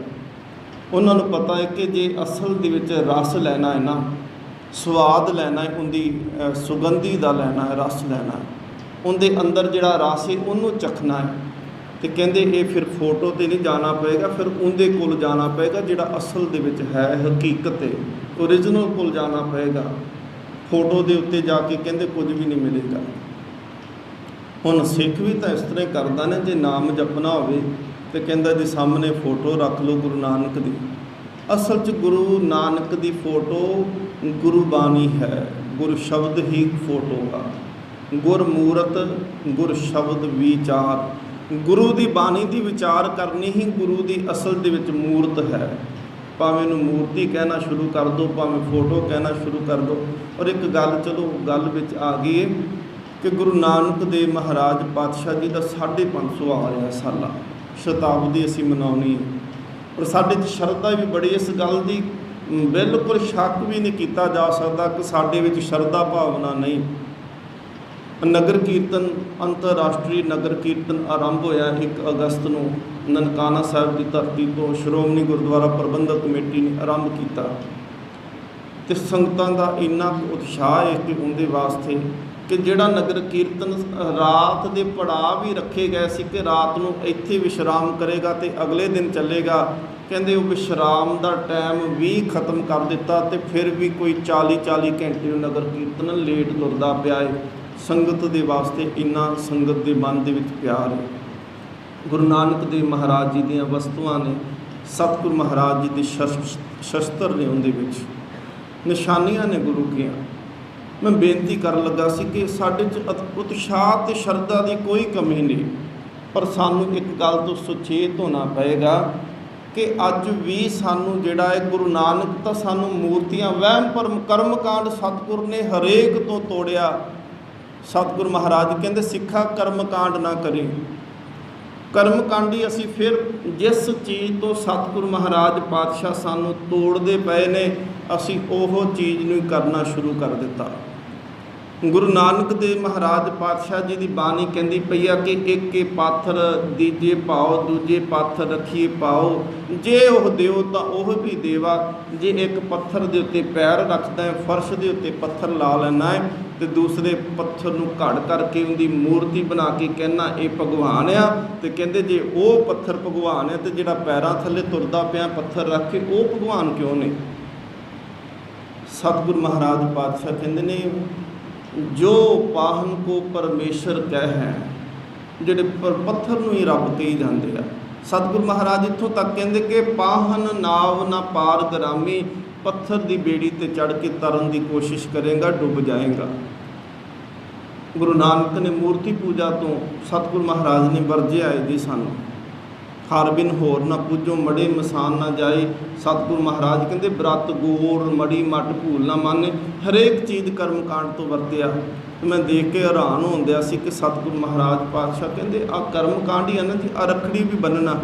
ਉਹਨਾਂ ਨੂੰ ਪਤਾ ਹੈ ਕਿ ਜੇ ਅਸਲ ਦੇ ਵਿੱਚ ਰਸ ਲੈਣਾ ਹੈ ਨਾ, ਸਵਾਦ ਲੈਣਾ ਹੈ, ਉਹਦੀ ਸੁਗੰਧੀ ਦਾ ਲੈਣਾ ਹੈ, ਰਸ ਲੈਣਾ ਹੈ, ਉਹਦੇ ਅੰਦਰ ਜਿਹੜਾ ਰਸ ਹੈ ਉਹਨੂੰ ਚਖਣਾ ਹੈ, ਤੇ ਕਹਿੰਦੇ ਇਹ ਫਿਰ ਫੋਟੋ 'ਤੇ ਨਹੀਂ ਜਾਣਾ ਪਏਗਾ, ਫਿਰ ਉਹਦੇ ਕੋਲ ਜਾਣਾ ਪਏਗਾ ਜਿਹੜਾ ਅਸਲ ਦੇ ਵਿੱਚ ਹੈ, ਹਕੀਕਤ ਹੈ, ਓਰੀਜਨਲ ਕੋਲ ਜਾਣਾ ਪਏਗਾ। ਫੋਟੋ ਦੇ ਉੱਤੇ ਜਾ ਕੇ ਕਹਿੰਦੇ ਕੁਝ ਵੀ ਨਹੀਂ ਮਿਲੇਗਾ। ਹੁਣ ਸਿੱਖ ਵੀ ਤਾਂ ਇਸ ਤਰ੍ਹਾਂ ਹੀ ਕਰਦਾ ਨੇ, ਜੇ ਨਾਮ ਜਪਣਾ ਹੋਵੇ ਤੇ ਕਹਿੰਦਾ ਜੀ ਸਾਹਮਣੇ ਫੋਟੋ ਰੱਖ ਲਓ ਗੁਰੂ ਨਾਨਕ ਦੀ। ਅਸਲ 'ਚ ਗੁਰੂ ਨਾਨਕ ਦੀ ਫੋਟੋ ਗੁਰੂ ਬਾਣੀ ਹੈ, ਗੁਰ ਸ਼ਬਦ ਹੀ ਫੋਟੋ ਆ। ਗੁਰਮੂਰਤ ਗੁਰ ਸ਼ਬਦ ਵਿਚਾਰ, ਗੁਰੂ ਦੀ ਬਾਣੀ ਦੀ ਵਿਚਾਰ ਕਰਨੀ ਹੀ ਗੁਰੂ ਦੀ ਅਸਲ ਦੇ ਵਿੱਚ ਮੂਰਤ ਹੈ। ਭਾਵੇਂ ਇਹਨੂੰ ਮੂਰਤੀ ਕਹਿਣਾ ਸ਼ੁਰੂ ਕਰ ਦਿਓ, ਭਾਵੇਂ ਫੋਟੋ ਕਹਿਣਾ ਸ਼ੁਰੂ ਕਰ ਦਿਓ। ਔਰ ਇੱਕ ਗੱਲ, ਚਲੋ ਗੱਲ ਵਿੱਚ ਆ ਗਈ ਹੈ ਕਿ ਗੁਰੂ ਨਾਨਕ ਦੇਵ ਮਹਾਰਾਜ ਪਾਤਸ਼ਾਹ ਜੀ ਦਾ 550 ਆ ਰਿਹਾ ਸਾਲਾ ਸ਼ਤਾਬਦੀ ਅਸੀਂ ਮਨਾਉਣੀ ਹੈ। ਔਰ ਸਾਡੇ 'ਚ ਸ਼ਰਧਾ ਵੀ ਬੜੀ ਇਸ ਗੱਲ ਦੀ, ਬਿਲਕੁਲ ਸ਼ੱਕ ਵੀ ਨਹੀਂ ਕੀਤਾ ਜਾ ਸਕਦਾ ਕਿ ਸਾਡੇ ਵਿੱਚ ਸ਼ਰਧਾ ਭਾਵਨਾ ਨਹੀਂ। ਨਗਰ ਕੀਰਤਨ, ਅੰਤਰਰਾਸ਼ਟਰੀ ਨਗਰ ਕੀਰਤਨ ਆਰੰਭ ਹੋਇਆ 1 ਅਗਸਤ ਨੂੰ ਨਨਕਾਣਾ ਸਾਹਿਬ ਦੀ ਧਰਤੀ ਤੋਂ। ਸ਼੍ਰੋਮਣੀ ਗੁਰਦੁਆਰਾ ਪ੍ਰਬੰਧਕ ਕਮੇਟੀ ਨੇ ਆਰੰਭ ਕੀਤਾ ਅਤੇ ਸੰਗਤਾਂ ਦਾ ਇੰਨਾ ਉਤਸ਼ਾਹ ਹੈ ਕਿ ਉਹਦੇ ਵਾਸਤੇ ਕਿ ਜਿਹੜਾ ਨਗਰ ਕੀਰਤਨ ਰਾਤ ਦੇ ਪੜਾਅ ਵੀ ਰੱਖੇ ਗਏ ਸੀ ਕਿ ਰਾਤ ਨੂੰ ਇੱਥੇ ਵਿਸ਼ਰਾਮ ਕਰੇਗਾ ਅਤੇ ਅਗਲੇ ਦਿਨ ਚੱਲੇਗਾ। ਕਹਿੰਦੇ ਉਹ ਵਿਸ਼ਰਾਮ ਦਾ ਟਾਈਮ ਵੀ ਖਤਮ ਕਰ ਦਿੱਤਾ ਅਤੇ ਫਿਰ ਵੀ ਕੋਈ 40 ਘੰਟੇ ਉਹ ਨਗਰ ਕੀਰਤਨ ਲੇਟ ਤੁਰਦਾ ਪਿਆ ਹੈ। ਸੰਗਤ ਦੇ ਵਾਸਤੇ ਇੰਨਾ ਸੰਗਤ ਦੇ ਮਨ ਦੇ ਵਿੱਚ ਪਿਆਰ ਹੈ। ਗੁਰੂ ਨਾਨਕ ਦੇਵ ਮਹਾਰਾਜ ਜੀ ਦੀਆਂ ਵਸਤੂਆਂ ਨੇ, ਸਤਿਗੁਰ ਮਹਾਰਾਜ ਜੀ ਦੇ ਸ਼ਸਤਰ ਨੇ, ਉਹਦੇ ਵਿੱਚ ਨਿਸ਼ਾਨੀਆਂ ਨੇ ਗੁਰੂ ਦੀਆਂ। ਮੈਂ ਬੇਨਤੀ ਕਰਨ ਲੱਗਾ ਸੀ ਕਿ ਸਾਡੇ 'ਚ ਉਤਸ਼ਾਹ ਅਤੇ ਸ਼ਰਧਾ ਦੀ ਕੋਈ ਕਮੀ ਨਹੀਂ, ਪਰ ਸਾਨੂੰ ਇੱਕ ਗੱਲ ਤੋਂ ਸੁਚੇਤ ਹੋਣਾ ਪਏਗਾ ਕਿ ਅੱਜ ਵੀ ਸਾਨੂੰ ਜਿਹੜਾ ਹੈ ਗੁਰੂ ਨਾਨਕ ਤਾਂ ਸਾਨੂੰ ਮੂਰਤੀਆਂ, ਵਹਿਮ ਭਰਮ, ਕਰਮਕਾਂਡ ਸਤਿਗੁਰ ਨੇ ਹਰੇਕ ਤੋਂ ਤੋੜਿਆ। ਸਤਿਗੁਰ ਮਹਾਰਾਜ ਕਹਿੰਦੇ ਸਿੱਖਾ ਕਰਮਕਾਂਡ ਨਾ ਕਰੀ। ਕਰਮਕਾਂਡੀ ਅਸੀਂ ਫਿਰ ਜਿਸ ਚੀਜ਼ ਤੋਂ ਸਤਿਗੁਰ ਮਹਾਰਾਜ ਪਾਤਸ਼ਾਹ ਸਾਨੂੰ ਤੋੜਦੇ ਪਏ ਨੇ, ਅਸੀਂ ਉਹ ਚੀਜ਼ ਨੂੰ ਕਰਨਾ ਸ਼ੁਰੂ ਕਰ ਦਿੱਤਾ। ਗੁਰੂ ਨਾਨਕ ਦੇਵ ਮਹਾਰਾਜ ਪਾਤਸ਼ਾਹ ਜੀ ਦੀ ਬਾਣੀ ਕਹਿੰਦੀ ਪਈ ਆ ਕਿ ਇੱਕ ਪਾਥਰ ਦੀਜੇ ਪਾਓ, ਦੂਜੇ ਪਾਥਰ ਰੱਖੀਏ ਪਾਓ, ਜੇ ਉਹ ਦਿਓ ਤਾਂ ਉਹ ਵੀ ਦੇਵਾ। ਜੇ ਇੱਕ ਪੱਥਰ ਦੇ ਉੱਤੇ ਪੈਰ ਰੱਖਦਾ ਹੈ, ਫਰਸ਼ ਦੇ ਉੱਤੇ ਪੱਥਰ ਲਾ ਲੈਣਾ ਹੈ ਅਤੇ ਦੂਸਰੇ ਪੱਥਰ ਨੂੰ ਘੜ ਕਰਕੇ ਉਹਦੀ ਮੂਰਤੀ ਬਣਾ ਕੇ ਕਹਿਣਾ ਇਹ ਭਗਵਾਨ ਆ। ਅਤੇ ਕਹਿੰਦੇ ਜੇ ਉਹ ਪੱਥਰ ਭਗਵਾਨ ਹੈ ਅਤੇ ਜਿਹੜਾ ਪੈਰਾਂ ਥੱਲੇ ਤੁਰਦਾ ਪਿਆ ਪੱਥਰ ਰੱਖ ਕੇ ਉਹ ਭਗਵਾਨ ਕਿਉਂ ਨੇ? ਸਤਿਗੁਰ ਮਹਾਰਾਜ ਪਾਤਸ਼ਾਹ ਕਹਿੰਦੇ ਨੇ ਜੋ ਪਾਹਨ ਕੋ ਪਰਮੇਸ਼ਰ ਕਹਿ ਹੈ, ਜਿਹੜੇ ਪੱਥਰ ਨੂੰ ਹੀ ਰੱਬ ਕਹੀ ਜਾਂਦੇ ਆ। ਸਤਿਗੁਰ ਮਹਾਰਾਜ ਇੱਥੋਂ ਤੱਕ ਕਹਿੰਦੇ ਕਿ ਪਾਹਨ ਨਾਵ ਨਾ ਪਾਰ ਗਰਾਮੀ, ਪੱਥਰ ਦੀ ਬੇੜੀ 'ਤੇ ਚੜ੍ਹ ਕੇ ਤਰਨ ਦੀ ਕੋਸ਼ਿਸ਼ ਕਰੇਗਾ, ਡੁੱਬ ਜਾਏਗਾ। ਗੁਰੂ ਨਾਨਕ ਨੇ ਮੂਰਤੀ ਪੂਜਾ ਤੋਂ ਸਤਿਗੁਰ ਮਹਾਰਾਜ ਨੇ ਵਰਜਿਆ ਹੈ ਜੀ ਸਾਨੂੰ। ਹਰ ਬਿਨ ਹੋਰ ਨਾ ਪੂਜੋ, ਮੜੇ ਮਸਾਨ ਨਾ ਜਾਏ। ਸਤਿਗੁਰ ਮਹਾਰਾਜ ਕਹਿੰਦੇ ਬ੍ਰਤ ਗੋਰ ਮੜੀ ਮੱਟ ਭੂਲ ਨਾ ਮਾਨੇ। ਹਰੇਕ ਚੀਜ਼ ਕਰਮਕਾਂਡ ਤੋਂ ਵਰਤਿਆ। ਮੈਂ ਦੇਖ ਕੇ ਹੈਰਾਨ ਹੁੰਦਿਆ ਸੀ ਕਿ ਸਤਿਗੁਰ ਮਹਾਰਾਜ ਪਾਤਸ਼ਾਹ ਕਹਿੰਦੇ ਆਹ ਕਰਮਕਾਂਡ ਹੀ ਆ ਨਾ ਜੀ, ਆਹ ਰੱਖੜੀ ਵੀ ਬੰਨਣਾ।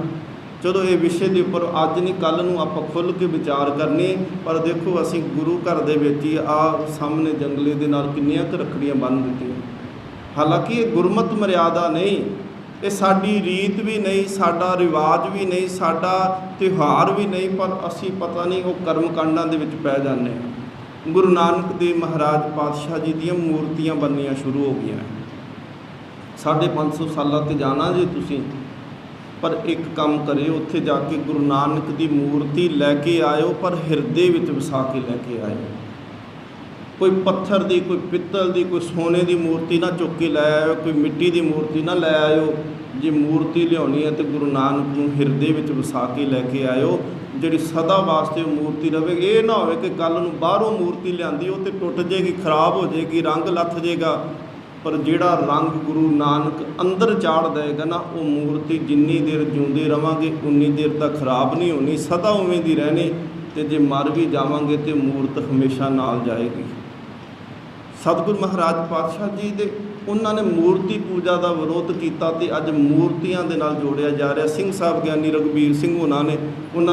ਚਲੋ ਇਹ ਵਿਸ਼ੇ ਦੇ ਉੱਪਰ ਅੱਜ ਨਹੀਂ ਕੱਲ੍ਹ ਨੂੰ ਆਪਾਂ ਖੁੱਲ੍ਹ ਕੇ ਵਿਚਾਰ ਕਰਨੀ, ਪਰ ਦੇਖੋ ਅਸੀਂ ਗੁਰੂ ਘਰ ਦੇ ਵਿੱਚ ਹੀ ਆਹ ਸਾਹਮਣੇ ਜੰਗਲੇ ਦੇ ਨਾਲ ਕਿੰਨੀਆਂ ਕੁ ਰੱਖੜੀਆਂ ਬੰਨ੍ਹ ਦਿੱਤੀਆਂ। ਹਾਲਾਂਕਿ ਇਹ ਗੁਰਮਤਿ ਮਰਿਆਦਾ ਨਹੀਂ, ਇਹ ਸਾਡੀ ਰੀਤ ਵੀ ਨਹੀਂ, ਸਾਡਾ ਰਿਵਾਜ ਵੀ ਨਹੀਂ, ਸਾਡਾ ਤਿਉਹਾਰ ਵੀ ਨਹੀਂ, ਪਰ ਅਸੀਂ ਪਤਾ ਨਹੀਂ ਉਹ ਕਰਮਕਾਂਡਾਂ ਦੇ ਵਿੱਚ ਪੈ ਜਾਂਦੇ ਹਾਂ। ਗੁਰੂ ਨਾਨਕ ਦੇਵ ਮਹਾਰਾਜ ਪਾਤਸ਼ਾਹ ਜੀ ਦੀਆਂ ਮੂਰਤੀਆਂ ਬਣਨੀਆਂ ਸ਼ੁਰੂ ਹੋ ਗਈਆਂ। 550 ਸਾਲਾਂ 'ਤੇ ਜਾਣਾ ਜੇ ਤੁਸੀਂ, ਪਰ ਇੱਕ ਕੰਮ ਕਰਿਓ, ਉੱਥੇ ਜਾ ਕੇ ਗੁਰੂ ਨਾਨਕ ਦੀ ਮੂਰਤੀ ਲੈ ਕੇ ਆਇਓ, ਪਰ ਹਿਰਦੇ ਵਿੱਚ ਵਸਾ ਕੇ ਲੈ ਕੇ ਆਇਓ। ਕੋਈ ਪੱਥਰ ਦੀ, ਕੋਈ ਪਿੱਤਲ ਦੀ, ਕੋਈ ਸੋਨੇ ਦੀ ਮੂਰਤੀ ਨਾ ਚੁੱਕ ਕੇ ਲੈ ਆਇਓ, ਕੋਈ ਮਿੱਟੀ ਦੀ ਮੂਰਤੀ ਨਾ ਲੈ ਆਇਓ। ਜੇ ਮੂਰਤੀ ਲਿਆਉਣੀ ਹੈ ਤਾਂ ਗੁਰੂ ਨਾਨਕ ਨੂੰ ਹਿਰਦੇ ਵਿੱਚ ਵਸਾ ਕੇ ਲੈ ਕੇ ਆਇਓ, ਜਿਹੜੀ ਸਦਾ ਵਾਸਤੇ ਉਹ ਮੂਰਤੀ ਰਹੇ। ਇਹ ਨਾ ਹੋਵੇ ਕਿ ਕੱਲ੍ਹ ਨੂੰ ਬਾਹਰੋਂ ਮੂਰਤੀ ਲਿਆਂਦੀ ਉਹ ਤਾਂ ਟੁੱਟ ਜਾਏਗੀ, ਖਰਾਬ ਹੋ ਜਾਏਗੀ, ਰੰਗ ਲੱਥ ਜਾਏਗਾ, ਪਰ ਜਿਹੜਾ ਰੰਗ ਗੁਰੂ ਨਾਨਕ ਅੰਦਰ ਚਾੜ ਦੇਗਾ ਨਾ, ਉਹ ਮੂਰਤੀ ਜਿੰਨੀ ਦੇਰ ਜਿਉਂਦੇ ਰਵਾਂਗੇ ਉਨੀ ਦੇਰ ਤੱਕ ਖਰਾਬ ਨਹੀਂ ਹੋਣੀ, ਸਦਾ ਉਵੇਂ ਦੀ ਰਹਿਣੀ। ਅਤੇ ਜੇ ਮਰ ਵੀ ਜਾਵਾਂਗੇ ਤਾਂ ਮੂਰਤ ਹਮੇਸ਼ਾ ਨਾਲ ਜਾਏਗੀ। ਸਤਿਗੁਰ ਮਹਾਰਾਜ ਪਾਤਸ਼ਾਹ ਜੀ ਦੇ ਉਹਨਾਂ ਨੇ ਮੂਰਤੀ ਪੂਜਾ ਦਾ ਵਿਰੋਧ ਕੀਤਾ ਤੇ ਅੱਜ ਮੂਰਤੀਆਂ ਦੇ ਨਾਲ ਜੋੜਿਆ ਜਾ ਰਿਹਾ। ਸਿੰਘ ਸਾਹਿਬ ਗਿਆਨੀ ਰਘਬੀਰ ਸਿੰਘ ਉਹਨਾਂ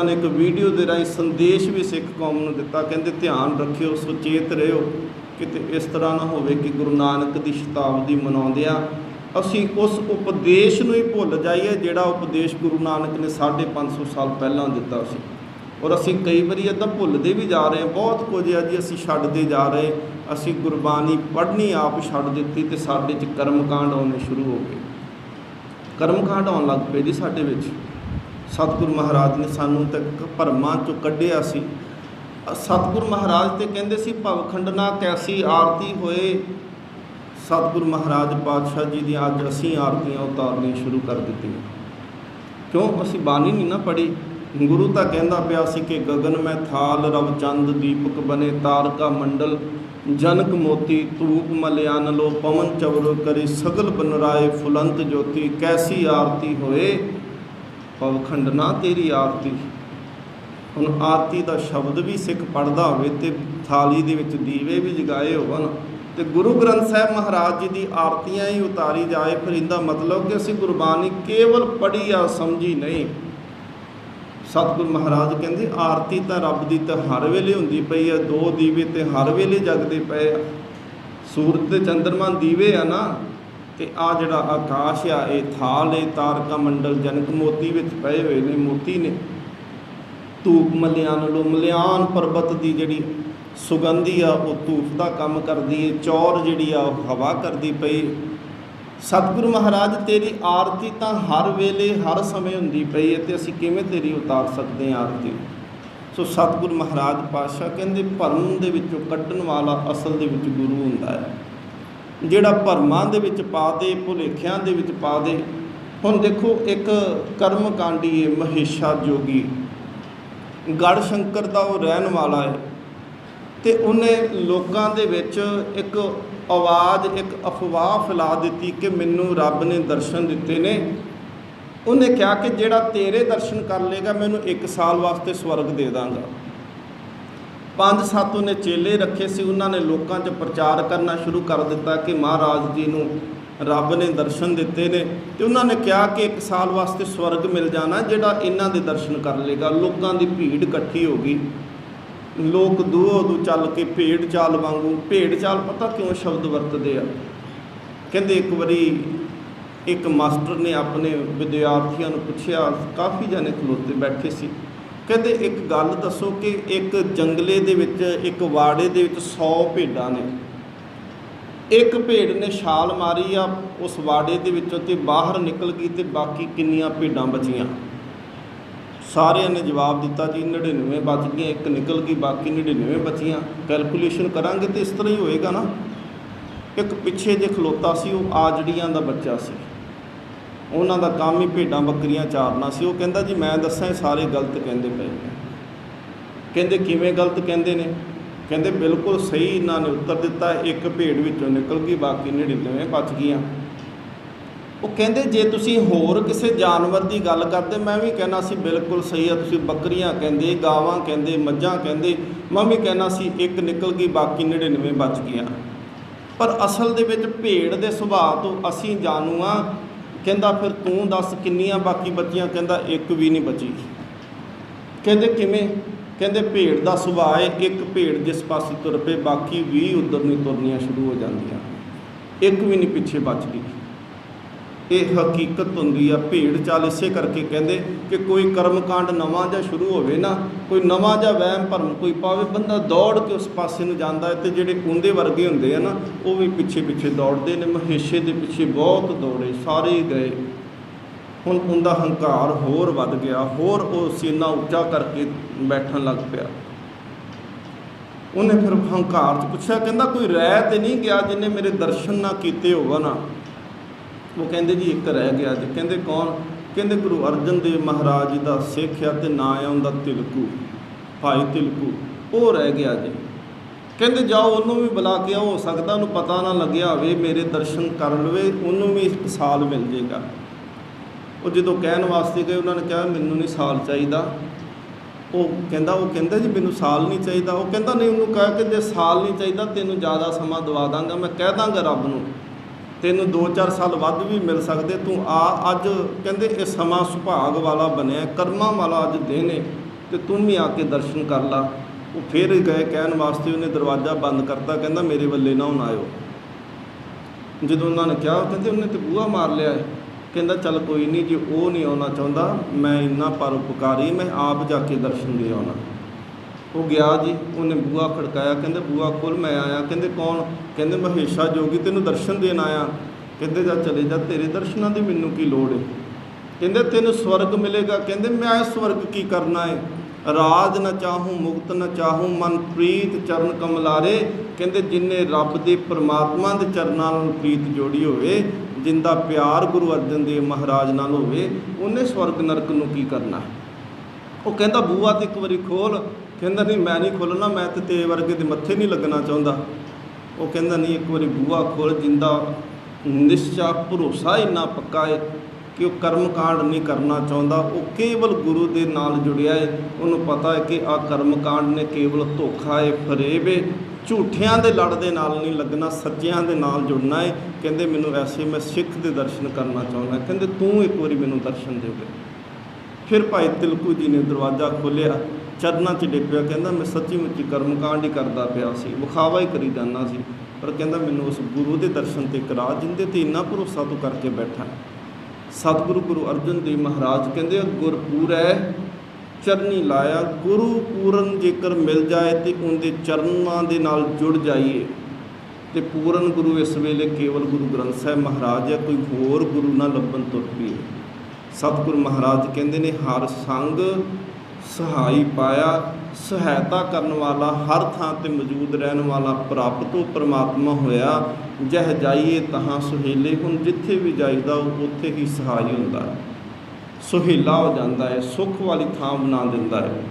ਨੇ ਇੱਕ ਵੀਡੀਓ ਦੇ ਰਾਹੀਂ ਸੰਦੇਸ਼ ਵੀ ਸਿੱਖ ਕੌਮ ਨੂੰ ਦਿੱਤਾ। ਕਹਿੰਦੇ ਧਿਆਨ ਰੱਖਿਓ, ਸੁਚੇਤ ਰਹਿਓ, ਕਿਤੇ ਇਸ ਤਰ੍ਹਾਂ ਨਾ ਹੋਵੇ ਕਿ ਗੁਰੂ ਨਾਨਕ ਦੀ ਸ਼ਤਾਬਦੀ ਮਨਾਉਂਦਿਆਂ ਅਸੀਂ ਉਸ ਉਪਦੇਸ਼ ਨੂੰ ਹੀ ਭੁੱਲ ਜਾਈਏ ਜਿਹੜਾ ਉਪਦੇਸ਼ ਗੁਰੂ ਨਾਨਕ ਨੇ 550 ਸਾਲ ਪਹਿਲਾਂ ਦਿੱਤਾ ਸੀ। ਔਰ ਅਸੀਂ ਕਈ ਵਾਰੀ ਇੱਦਾਂ ਭੁੱਲਦੇ ਵੀ ਜਾ ਰਹੇ ਹਾਂ। ਬਹੁਤ ਕੁਝ ਹੈ ਜੀ ਅਸੀਂ ਛੱਡਦੇ ਜਾ ਰਹੇ। ਅਸੀਂ ਗੁਰਬਾਣੀ ਪੜ੍ਹਨੀ ਆਪ ਛੱਡ ਦਿੱਤੀ ਤੇ ਸਾਡੇ 'ਚ ਕਰਮਕਾਂਡ ਆਉਣੇ ਸ਼ੁਰੂ ਹੋ ਗਏ। ਕਰਮਕਾਂਡ ਆਉਣ ਲੱਗ ਪਏ ਜੀ ਸਾਡੇ ਵਿੱਚ। ਸਤਿਗੁਰੂ ਮਹਾਰਾਜ ਨੇ ਸਾਨੂੰ ਤੱਕ ਭਰਮਾਂ 'ਚੋਂ ਕੱਢਿਆ ਸੀ। ਸਤਿਗੁਰੂ ਮਹਾਰਾਜ ਤੇ ਕਹਿੰਦੇ ਸੀ ਭਵਖੰਡਨਾ ਕੈਸੀ ਆਰਤੀ ਹੋਏ। ਸਤਿਗੁਰੂ ਮਹਾਰਾਜ ਪਾਤਸ਼ਾਹ ਜੀ ਦੀਆਂ ਅੱਜ ਅਸੀਂ ਆਰਤੀਆਂ ਉਤਾਰਨੀਆਂ ਸ਼ੁਰੂ ਕਰ ਦਿੱਤੀਆਂ। ਕਿਉਂ? ਅਸੀਂ ਬਾਣੀ ਨਹੀਂ ਨਾ ਪੜ੍ਹੀ। ਗੁਰੂ ਤਾਂ ਕਹਿੰਦਾ ਪਿਆ ਸੀ ਕਿ ਗਗਨ ਮੈਂ ਥਾਲ ਰਵ ਚੰਦ ਦੀਪਕ ਬਨੇ ਤਾਰਕਾ ਮੰਡਲ ਜਨਕ ਮੋਤੀ ਧੂਪ ਮਲਿਆਨ ਲੋ ਪਵਨ ਚਵਰ ਕਰੇ ਸਗਲ ਬਨਰਾਏ ਫੁਲੰਤ ਜੋਤੀ ਕੈਸੀ ਆਰਤੀ ਹੋਏ ਪਵਖੰਡਨਾ ਤੇਰੀ ਆਰਤੀ। ਹੁਣ ਆਰਤੀ ਦਾ ਸ਼ਬਦ ਵੀ ਸਿੱਖ ਪੜ੍ਹਦਾ ਹੋਵੇ ਤੇ ਥਾਲੀ ਦੇ ਵਿੱਚ ਦੀਵੇ ਵੀ ਜਗਾਏ ਹੋਣ ਤੇ ਗੁਰੂ ਗ੍ਰੰਥ ਸਾਹਿਬ ਮਹਾਰਾਜ ਜੀ ਦੀ ਆਰਤੀਆਂ ਹੀ ਉਤਾਰੀ ਜਾਏ, ਫਿਰ ਇਹਦਾ ਮਤਲਬ ਕਿ ਅਸੀਂ ਗੁਰਬਾਣੀ ਕੇਵਲ ਪੜ੍ਹੀ ਆ, ਸਮਝੀ ਨਹੀਂ। ਸਤਿਗੁਰੂ ਮਹਾਰਾਜ ਕਹਿੰਦੇ ਆਰਤੀ ਤਾਂ ਰੱਬ ਦੀ ਤਾਂ ਹਰ ਵੇਲੇ ਹੁੰਦੀ ਪਈ ਹੈ। 2 ਦੀਵੇ ਤੇ ਹਰ ਵੇਲੇ ਜਗਦੇ ਪਏ ਆ। ਸੂਰਜ ਤੇ ਚੰਦਰਮਾ ਦੀਵੇ ਆ ਨਾ, ਤੇ ਆ ਜਿਹੜਾ ਆਕਾਸ਼ ਆ ਇਹ ਥਾਲ ਏ, ਤਾਰਕਾ ਮੰਡਲ ਜਨਕ ਮੋਤੀ ਵਿੱਚ ਪਏ ਹੋਏ ਨੇ, ਮੋਤੀ ਨੇ। ਧੂਪ ਮਲਿਆਨ ਲੋ, ਮਲਿਆਨ ਪਰਬਤ ਦੀ ਜਿਹੜੀ ਸੁਗੰਧੀ ਆ ਉਹ ਧੂਪ ਦਾ ਕੰਮ ਕਰਦੀ ਏ। ਚੌਰ ਜਿਹੜੀ ਆ ਉਹ ਹਵਾ ਕਰਦੀ ਪਈ। ਸਤਿਗੁਰੂ ਮਹਾਰਾਜ ਤੇਰੀ ਆਰਤੀ ਤਾਂ ਹਰ ਵੇਲੇ ਹਰ ਸਮੇਂ ਹੁੰਦੀ ਪਈ ਹੈ ਤੇ ਅਸੀਂ ਕਿਵੇਂ ਤੇਰੀ ਉਤਾਰ ਸਕਦੇ ਹਾਂ ਆਰਤੀ। ਸੋ ਸਤਿਗੁਰੂ ਮਹਾਰਾਜ ਪਾਤਸ਼ਾਹ ਕਹਿੰਦੇ ਭਰਮ ਦੇ ਵਿੱਚੋਂ ਕੱਢਣ ਵਾਲਾ ਅਸਲ ਦੇ ਵਿੱਚ ਗੁਰੂ ਹੁੰਦਾ ਹੈ, ਜਿਹੜਾ ਭਰਮਾਂ ਦੇ ਵਿੱਚ ਪਾ ਦੇ, ਭੁਲੇਖਿਆਂ ਦੇ ਵਿੱਚ ਪਾ ਦੇ। ਹੁਣ ਦੇਖੋ ਇੱਕ ਕਰਮ ਕਾਂਡੀ ਹੈ ਮਹੇਸ਼ਾ ਜੋਗੀ, ਗੜ੍ਹ ਸ਼ੰਕਰ ਦਾ ਉਹ ਰਹਿਣ ਵਾਲਾ ਹੈ ਤੇ ਉਹਨੇ ਲੋਕਾਂ ਦੇ ਵਿੱਚ ਇੱਕ ਆਵਾਜ਼, ਇੱਕ ਅਫਵਾਹ ਫੈਲਾ ਦਿੱਤੀ ਕਿ ਮੈਨੂੰ ਰੱਬ ਨੇ ਦਰਸ਼ਨ ਦਿੱਤੇ ਨੇ। ਉਹਨੇ ਕਿਹਾ ਕਿ ਜਿਹੜਾ ਤੇਰੇ ਦਰਸ਼ਨ ਕਰ ਲੇਗਾ ਮੈਨੂੰ 1 ਸਾਲ ਵਾਸਤੇ ਸਵਰਗ ਦੇ ਦਾਂਗਾ। 5-7 ਉਹਨੇ ਚੇਲੇ ਰੱਖੇ ਸੀ, ਉਹਨਾਂ ਨੇ ਲੋਕਾਂ 'ਚ ਪ੍ਰਚਾਰ ਕਰਨਾ ਸ਼ੁਰੂ ਕਰ ਦਿੱਤਾ ਕਿ ਮਹਾਰਾਜ ਜੀ ਨੂੰ ਰੱਬ ਨੇ ਦਰਸ਼ਨ ਦਿੱਤੇ ਨੇ ਤੇ ਉਹਨਾਂ ਨੇ ਕਿਹਾ ਕਿ 1 ਸਾਲ ਵਾਸਤੇ ਸਵਰਗ ਮਿਲ ਜਾਣਾ ਜਿਹੜਾ ਇਹਨਾਂ ਦੇ ਦਰਸ਼ਨ ਕਰ ਲੇਗਾ। ਲੋਕਾਂ ਦੀ ਭੀੜ ਇਕੱਠੀ ਹੋ ਗਈ। ਲੋਕ ਦੂਹੋਂ ਦੂ ਚੱਲ ਕੇ ਭੇਡ ਚਾਲ ਵਾਂਗੂ, ਭੇਡ ਚਾਲ ਪਤਾ ਕਿਉਂ ਸ਼ਬਦ ਵਰਤਦੇ ਆ? ਕਹਿੰਦੇ ਇੱਕ ਵਾਰੀ ਇੱਕ ਮਾਸਟਰ ਨੇ ਆਪਣੇ ਵਿਦਿਆਰਥੀਆਂ ਨੂੰ ਪੁੱਛਿਆ, ਕਾਫੀ ਜਣੇ ਖਲੋਤੇ ਬੈਠੇ ਸੀ। ਕਹਿੰਦੇ ਇੱਕ ਗੱਲ ਦੱਸੋ ਕਿ ਇੱਕ ਜੰਗਲੇ ਦੇ ਵਿੱਚ, ਇੱਕ ਵਾੜੇ ਦੇ ਵਿੱਚ 100 ਭੇਡਾਂ ਨੇ। ਇੱਕ ਭੇਡ ਨੇ ਛਾਲ ਮਾਰੀ ਆ ਉਸ ਵਾੜੇ ਦੇ ਵਿੱਚੋਂ ਤੇ ਬਾਹਰ ਨਿਕਲ ਗਈ ਤੇ ਬਾਕੀ ਕਿੰਨੀਆਂ ਭੇਡਾਂ ਬਚੀਆਂ? ਸਾਰਿਆਂ ਨੇ ਜਵਾਬ ਦਿੱਤਾ ਜੀ 99 ਬਚ ਗਈਆਂ, ਇੱਕ ਨਿਕਲ ਗਈ, ਬਾਕੀ 99 ਬਚੀਆਂ। ਕੈਲਕੂਲੇਸ਼ਨ ਕਰਾਂਗੇ ਤੇ ਇਸ ਤਰ੍ਹਾਂ ਹੀ ਹੋਏਗਾ ਨਾ। ਇੱਕ ਪਿੱਛੇ ਜੇ ਖਲੋਤਾ ਸੀ, ਉਹ ਆਜੜੀਆਂ ਦਾ ਬੱਚਾ ਸੀ, ਉਹਨਾਂ ਦਾ ਕੰਮ ਹੀ ਭੇਡਾਂ ਬੱਕਰੀਆਂ ਚਾਰਨਾ ਸੀ। ਉਹ ਕਹਿੰਦਾ ਜੀ ਮੈਂ ਦੱਸਾਂ ਇਹ ਸਾਰੇ ਗਲਤ ਕਹਿੰਦੇ ਪਏ ਨੇ। ਕਹਿੰਦੇ ਕਿਵੇਂ ਗਲਤ ਕਹਿੰਦੇ ਨੇ? ਕਹਿੰਦੇ ਬਿਲਕੁਲ ਸਹੀ ਇਹਨਾਂ ਨੇ ਉੱਤਰ ਦਿੱਤਾ, ਇੱਕ ਭੇਡ ਵਿੱਚੋਂ ਨਿਕਲ ਗਈ, ਬਾਕੀ 99 ਬਚ ਗਈਆਂ। ਉਹ ਕਹਿੰਦੇ ਜੇ ਤੁਸੀਂ ਹੋਰ ਕਿਸੇ ਜਾਨਵਰ ਦੀ ਗੱਲ ਕਰਦੇ ਮੈਂ ਵੀ ਕਹਿਣਾ ਸੀ ਬਿਲਕੁਲ ਸਹੀ ਆ, ਤੁਸੀਂ ਬੱਕਰੀਆਂ ਕਹਿੰਦੇ, ਗਾਵਾਂ ਕਹਿੰਦੇ, ਮੱਝਾਂ ਕਹਿੰਦੇ, ਮੈਂ ਵੀ ਕਹਿਣਾ ਸੀ ਇੱਕ ਨਿਕਲ ਗਈ ਬਾਕੀ 99 ਬਚ ਗਈਆਂ। ਪਰ ਅਸਲ ਦੇ ਵਿੱਚ ਭੇਡ ਦੇ ਸੁਭਾਅ ਤੋਂ ਅਸੀਂ ਜਾਣੂ ਹਾਂ। ਕਹਿੰਦਾ ਫਿਰ ਤੂੰ ਦੱਸ ਕਿੰਨੀਆਂ ਬਾਕੀ ਬਚੀਆਂ? ਕਹਿੰਦਾ ਇੱਕ ਵੀ ਨਹੀਂ ਬਚੀ। ਕਹਿੰਦੇ ਕਿਵੇਂ? ਕਹਿੰਦੇ ਭੇਡ ਦਾ ਸੁਭਾਅ ਹੈ, ਇੱਕ ਭੇਡ ਜਿਸ ਪਾਸੇ ਤੁਰ ਪਏ ਬਾਕੀ 20 ਉੱਧਰ ਨੂੰ ਤੁਰਨੀਆਂ ਸ਼ੁਰੂ ਹੋ ਜਾਂਦੀਆਂ, ਇੱਕ ਵੀ ਨਹੀਂ ਪਿੱਛੇ ਬਚ ਗਈ। ਇਹ ਹਕੀਕਤ ਹੁੰਦੀ ਆ ਭੇਡ ਚਾਲ। ਇਸੇ ਕਰਕੇ ਕਹਿੰਦੇ ਕਿ ਕੋਈ ਕਰਮਕਾਂਡ ਨਵਾਂ ਜਿਹਾ ਸ਼ੁਰੂ ਹੋਵੇ ਨਾ, ਕੋਈ ਨਵਾਂ ਜਿਹਾ ਵਹਿਮ ਭਰਮ ਕੋਈ ਪਾਵੇ, ਬੰਦਾ ਦੌੜ ਕੇ ਉਸ ਪਾਸੇ ਨੂੰ ਜਾਂਦਾ ਹੈ ਤੇ ਜਿਹੜੇ ਉਹਦੇ ਵਰਗੇ ਹੁੰਦੇ ਆ ਨਾ ਉਹ ਵੀ ਪਿੱਛੇ ਪਿੱਛੇ ਦੌੜਦੇ ਨੇ। ਮਹੇਸ਼ੇ ਦੇ ਪਿੱਛੇ ਬਹੁਤ ਦੌੜੇ, ਸਾਰੇ ਹੀ ਗਏ। ਹੁਣ ਉਹਦਾ ਹੰਕਾਰ ਹੋਰ ਵੱਧ ਗਿਆ, ਹੋਰ ਉਹ ਸੀਨਾ ਉੱਚਾ ਕਰਕੇ ਬੈਠਣ ਲੱਗ ਪਿਆ। ਉਹਨੇ ਫਿਰ ਹੰਕਾਰ 'ਚ ਪੁੱਛਿਆ, ਕਹਿੰਦਾ ਕੋਈ ਰਹਿ ਤੇ ਨਹੀਂ ਗਿਆ ਜਿਹਨੇ ਮੇਰੇ ਦਰਸ਼ਨ ਨਾ ਕੀਤੇ ਹੋਵਣ ਨਾ? ਉਹ ਕਹਿੰਦੇ ਜੀ ਇੱਕ ਰਹਿ ਗਿਆ ਜੀ। ਕਹਿੰਦੇ ਕੌਣ? ਕਹਿੰਦੇ ਗੁਰੂ ਅਰਜਨ ਦੇਵ ਮਹਾਰਾਜ ਜੀ ਦਾ ਸਿੱਖ ਆ ਤੇ ਨਾਂ ਆ ਉਹਦਾ ਤਿਲਕੂ, ਭਾਈ ਤਿਲਕੂ, ਉਹ ਰਹਿ ਗਿਆ ਜੀ। ਕਹਿੰਦੇ ਜਾਓ ਉਹਨੂੰ ਵੀ ਬੁਲਾ ਕੇ ਆਓ, ਹੋ ਸਕਦਾ ਉਹਨੂੰ ਪਤਾ ਨਾ ਲੱਗਿਆ ਹੋਵੇ, ਮੇਰੇ ਦਰਸ਼ਨ ਕਰ ਲਵੇ, ਉਹਨੂੰ ਵੀ 1 ਸਾਲ ਮਿਲ ਜਾਏਗਾ। ਉਹ ਜਦੋਂ ਕਹਿਣ ਵਾਸਤੇ ਗਏ ਉਹਨਾਂ ਨੇ ਕਿਹਾ ਮੈਨੂੰ ਨਹੀਂ ਸਾਲ ਚਾਹੀਦਾ। ਉਹ ਕਹਿੰਦਾ ਜੀ ਮੈਨੂੰ ਸਾਲ ਨਹੀਂ ਚਾਹੀਦਾ। ਉਹ ਕਹਿੰਦਾ ਨਹੀਂ, ਉਹਨੂੰ ਕਹਿ ਕੇ ਜੇ ਸਾਲ ਨਹੀਂ ਚਾਹੀਦਾ ਤੈਨੂੰ ਜ਼ਿਆਦਾ ਸਮਾਂ ਦਵਾ ਦਾਂਗਾ, ਮੈਂ ਕਹਿ ਦਾਂਗਾ ਰੱਬ ਨੂੰ ਤੈਨੂੰ 2-4 ਸਾਲ ਵੱਧ ਵੀ ਮਿਲ ਸਕਦੇ, ਤੂੰ ਆ ਅੱਜ ਕਹਿੰਦੇ ਇਹ ਸਮਾਂ ਸੁਭਾਗ ਵਾਲਾ ਬਣਿਆ, ਕਰਮਾਂ ਵਾਲਾ ਅੱਜ ਦਿਨ ਹੈ, ਤੇ ਤੂੰ ਵੀ ਆ ਕੇ ਦਰਸ਼ਨ ਕਰ ਲਾ। ਉਹ ਫਿਰ ਗਏ ਕਹਿਣ ਵਾਸਤੇ, ਉਹਨੇ ਦਰਵਾਜ਼ਾ ਬੰਦ ਕਰਤਾ, ਕਹਿੰਦਾ ਮੇਰੇ ਵੱਲੇ ਨਾ ਹੁਣ ਆਇਓ। ਜਦੋਂ ਉਹਨਾਂ ਨੇ ਕਿਹਾ, ਕਹਿੰਦੇ ਉਹਨੇ ਤਾਂ ਬੂਹਾ ਮਾਰ ਲਿਆ ਹੈ। ਕਹਿੰਦਾ ਚੱਲ ਕੋਈ ਨਹੀਂ, ਜੇ ਉਹ ਨਹੀਂ ਆਉਣਾ ਚਾਹੁੰਦਾ, ਮੈਂ ਇੰਨਾ ਪਰਉਪਕਾਰੀ, ਮੈਂ ਆਪ ਜਾ ਕੇ ਦਰਸ਼ਨ ਦੇ ਆਉਣਾ। ਉਹ ਗਿਆ ਜੀ, ਉਹਨੇ ਬੂਹਾ ਖੜਕਾਇਆ, ਕਹਿੰਦੇ ਬੂਹਾ ਖੋਲ੍ਹ, ਮੈਂ ਆਇਆ। ਕਹਿੰਦੇ ਕੌਣ? ਕਹਿੰਦੇ ਮਹੇਸ਼ਾ ਜੋਗੀ, ਤੈਨੂੰ ਦਰਸ਼ਨ ਦੇਣ ਆਇਆ। ਕਹਿੰਦੇ ਜਾ ਚਲੇ ਜਾ, ਤੇਰੇ ਦਰਸ਼ਨਾਂ ਦੀ ਮੈਨੂੰ ਕੀ ਲੋੜ ਹੈ। ਕਹਿੰਦੇ ਤੈਨੂੰ ਸਵਰਗ ਮਿਲੇਗਾ। ਕਹਿੰਦੇ ਮੈਂ ਸਵਰਗ ਕੀ ਕਰਨਾ ਹੈ, ਰਾਜ ਨਾ ਚਾਹੂੰ ਮੁਕਤ ਨਾ ਚਾਹੂੰ, ਮਨ ਪ੍ਰੀਤ ਚਰਨ ਕਮਲਾਰੇ। ਕਹਿੰਦੇ ਜਿੰਨੇ ਰੱਬ ਦੇ ਪਰਮਾਤਮਾ ਦੇ ਚਰਨਾਂ ਨਾਲ ਪ੍ਰੀਤ ਜੋੜੀ ਹੋਵੇ, ਜਿੰਦਾ ਪਿਆਰ ਗੁਰੂ ਅਰਜਨ ਦੇਵ ਮਹਾਰਾਜ ਨਾਲ ਹੋਵੇ, ਉਹਨੇ ਸਵਰਗ ਨਰਕ ਨੂੰ ਕੀ ਕਰਨਾ। ਉਹ ਕਹਿੰਦਾ ਬੂਹਾ ਤੇ ਇੱਕ ਵਾਰੀ ਖੋਲ। ਕਹਿੰਦਾ ਨਹੀਂ ਮੈਂ ਨਹੀਂ ਖੋਲ੍ਹਣਾ, ਮੈਂ ਤਾਂ ਤੇਰੇ ਵਰਗੇ ਦੇ ਮੱਥੇ ਨਹੀਂ ਲੱਗਣਾ ਚਾਹੁੰਦਾ। ਉਹ ਕਹਿੰਦਾ ਨਹੀਂ, ਇੱਕ ਵਾਰੀ ਬੂਹਾ ਖੋਲ, ਜਿੰਦਾ ਨਿਸ਼ਚਾ ਭਰੋਸਾ ਇੰਨਾ ਪੱਕਾ ਹੈ ਕਿ ਉਹ ਕਰਮ ਕਾਂਡ ਨਹੀਂ ਕਰਨਾ ਚਾਹੁੰਦਾ, ਉਹ ਕੇਵਲ ਗੁਰੂ ਦੇ ਨਾਲ ਜੁੜਿਆ ਹੈ। ਉਹਨੂੰ ਪਤਾ ਹੈ ਕਿ ਆਹ ਕਰਮ ਕਾਂਡ ਨੇ ਕੇਵਲ ਧੋਖਾ ਹੈ, ਫਰੇਬ ਹੈ, ਝੂਠਿਆਂ ਦੇ ਲੜ ਦੇ ਨਾਲ ਨਹੀਂ ਲੱਗਣਾ, ਸੱਚਿਆਂ ਦੇ ਨਾਲ ਜੁੜਨਾ ਹੈ। ਕਹਿੰਦੇ ਮੈਨੂੰ ਐਸੇ ਮੈਂ ਸਿੱਖ ਦੇ ਦਰਸ਼ਨ ਕਰਨਾ ਚਾਹੁੰਦਾ। ਕਹਿੰਦੇ ਤੂੰ ਇੱਕ ਵਾਰੀ ਮੈਨੂੰ ਦਰਸ਼ਨ ਦੇ। ਫਿਰ ਭਾਈ ਤਿਲਕੂ ਜੀ ਨੇ ਦਰਵਾਜ਼ਾ ਖੋਲ੍ਹਿਆ, ਚਰਨਾਂ 'ਚ ਡਿੱਗ ਪਿਆ। ਕਹਿੰਦਾ ਮੈਂ ਸੱਚੀ ਮੁੱਚੀ ਕਰਮ ਕਾਂਡ ਹੀ ਕਰਦਾ ਪਿਆ ਸੀ, ਵਿਖਾਵਾ ਹੀ ਕਰੀ ਜਾਂਦਾ ਸੀ, ਪਰ ਕਹਿੰਦਾ ਮੈਨੂੰ ਉਸ ਗੁਰੂ ਦੇ ਦਰਸ਼ਨ ਤੇ ਕਰਾ, ਜਿੰਦੇ ਤੇ ਇੰਨਾ ਭਰੋਸਾ ਤੂੰ ਕਰਕੇ ਬੈਠਾ। ਸਤਿਗੁਰੂ ਗੁਰੂ ਅਰਜਨ ਦੇਵ ਮਹਾਰਾਜ ਕਹਿੰਦੇ ਗੁਰਪੂਰੈ ਚਰਨੀ ਲਾਇਆ। ਗੁਰੂ ਪੂਰਨ ਜੇਕਰ ਮਿਲ ਜਾਏ ਤੇ ਉਹਦੇ ਚਰਨਾਂ ਦੇ ਨਾਲ ਜੁੜ ਜਾਈਏ, ਤੇ ਪੂਰਨ ਗੁਰੂ ਇਸ ਵੇਲੇ ਕੇਵਲ ਗੁਰੂ ਗ੍ਰੰਥ ਸਾਹਿਬ ਮਹਾਰਾਜ ਹੈ, ਕੋਈ ਹੋਰ ਗੁਰੂ ਨਾ ਲੱਭਣ ਤੁਰ ਪਈਏ। ਸਤਿਗੁਰੂ ਮਹਾਰਾਜ ਕਹਿੰਦੇ ਨੇ ਹਰ ਸੰਗ ਸਹਾਈ ਪਾਇਆ, ਸਹਾਇਤਾ ਕਰਨ ਵਾਲਾ, ਹਰ ਥਾਂ ਤੇ ਮੌਜੂਦ ਰਹਿਣ ਵਾਲਾ, ਪ੍ਰਾਪਤ ਉਹ ਪਰਮਾਤਮਾ ਹੋਇਆ। ਜਹ ਜਾਈਏ ਤਹਾਂ ਸੁਹੇਲੇ। ਹੁਣ ਜਿੱਥੇ ਵੀ ਜਾਈਦਾ ਉੱਥੇ ਹੀ ਸਹਾਈ ਹੁੰਦਾ ਹੈ, ਸੁਹੇਲਾ ਹੋ ਜਾਂਦਾ ਹੈ, ਸੁੱਖ ਵਾਲੀ ਥਾਂ ਬਣਾ ਦਿੰਦਾ ਹੈ।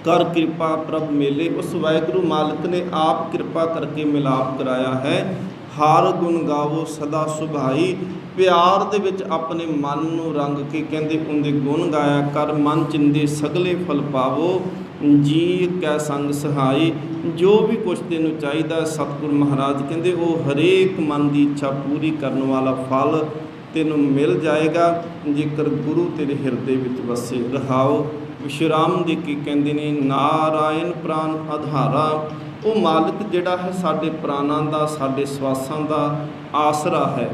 ਕਰ ਕਿਰਪਾ ਪ੍ਰਭ ਮੇਲੇ। ਉਸ ਵਾਹਿਗੁਰੂ ਮਾਲਕ ਨੇ ਆਪ ਕਿਰਪਾ ਕਰਕੇ ਮਿਲਾਪ ਕਰਾਇਆ ਹੈ। ਹਰ ਗੁਣ ਗਾਵੋ ਸਦਾ ਸੁਭਾਈ। ਪਿਆਰ ਦੇ ਵਿੱਚ ਆਪਣੇ ਮਨ ਨੂੰ ਰੰਗ ਕੇ ਕਹਿੰਦੇ ਉਹਦੇ ਗੁਣ ਗਾਇਆ ਕਰ। ਮਨ ਚਿੰਦੇ ਸਗਲੇ ਫਲ ਪਾਵੋ, ਜੀ ਕੈ ਸੰਗ ਸਹਾਈ। ਜੋ ਵੀ ਕੁਛ ਤੈਨੂੰ ਚਾਹੀਦਾ ਸਤਿਗੁਰ ਮਹਾਰਾਜ ਕਹਿੰਦੇ ਉਹ ਹਰੇਕ ਮਨ ਦੀ ਇੱਛਾ ਪੂਰੀ ਕਰਨ ਵਾਲਾ ਫਲ ਤੈਨੂੰ ਮਿਲ ਜਾਏਗਾ, ਜੇਕਰ ਗੁਰੂ ਤੇਰੇ ਹਿਰਦੇ ਵਿੱਚ ਵਸੇ। ਰਹਾਓ ਵਿਸ਼ਰਾਮ ਦੇ ਕੇ ਕਹਿੰਦੇ ਨੇ ਨਾਰਾਇਣ ਪ੍ਰਾਨ ਆਧਾਰਾ। ਉਹ ਮਾਲਕ ਜਿਹੜਾ ਹੈ ਸਾਡੇ ਪ੍ਰਾਣਾਂ ਦਾ, ਸਾਡੇ ਸਵਾਸਾਂ ਦਾ ਆਸਰਾ ਹੈ।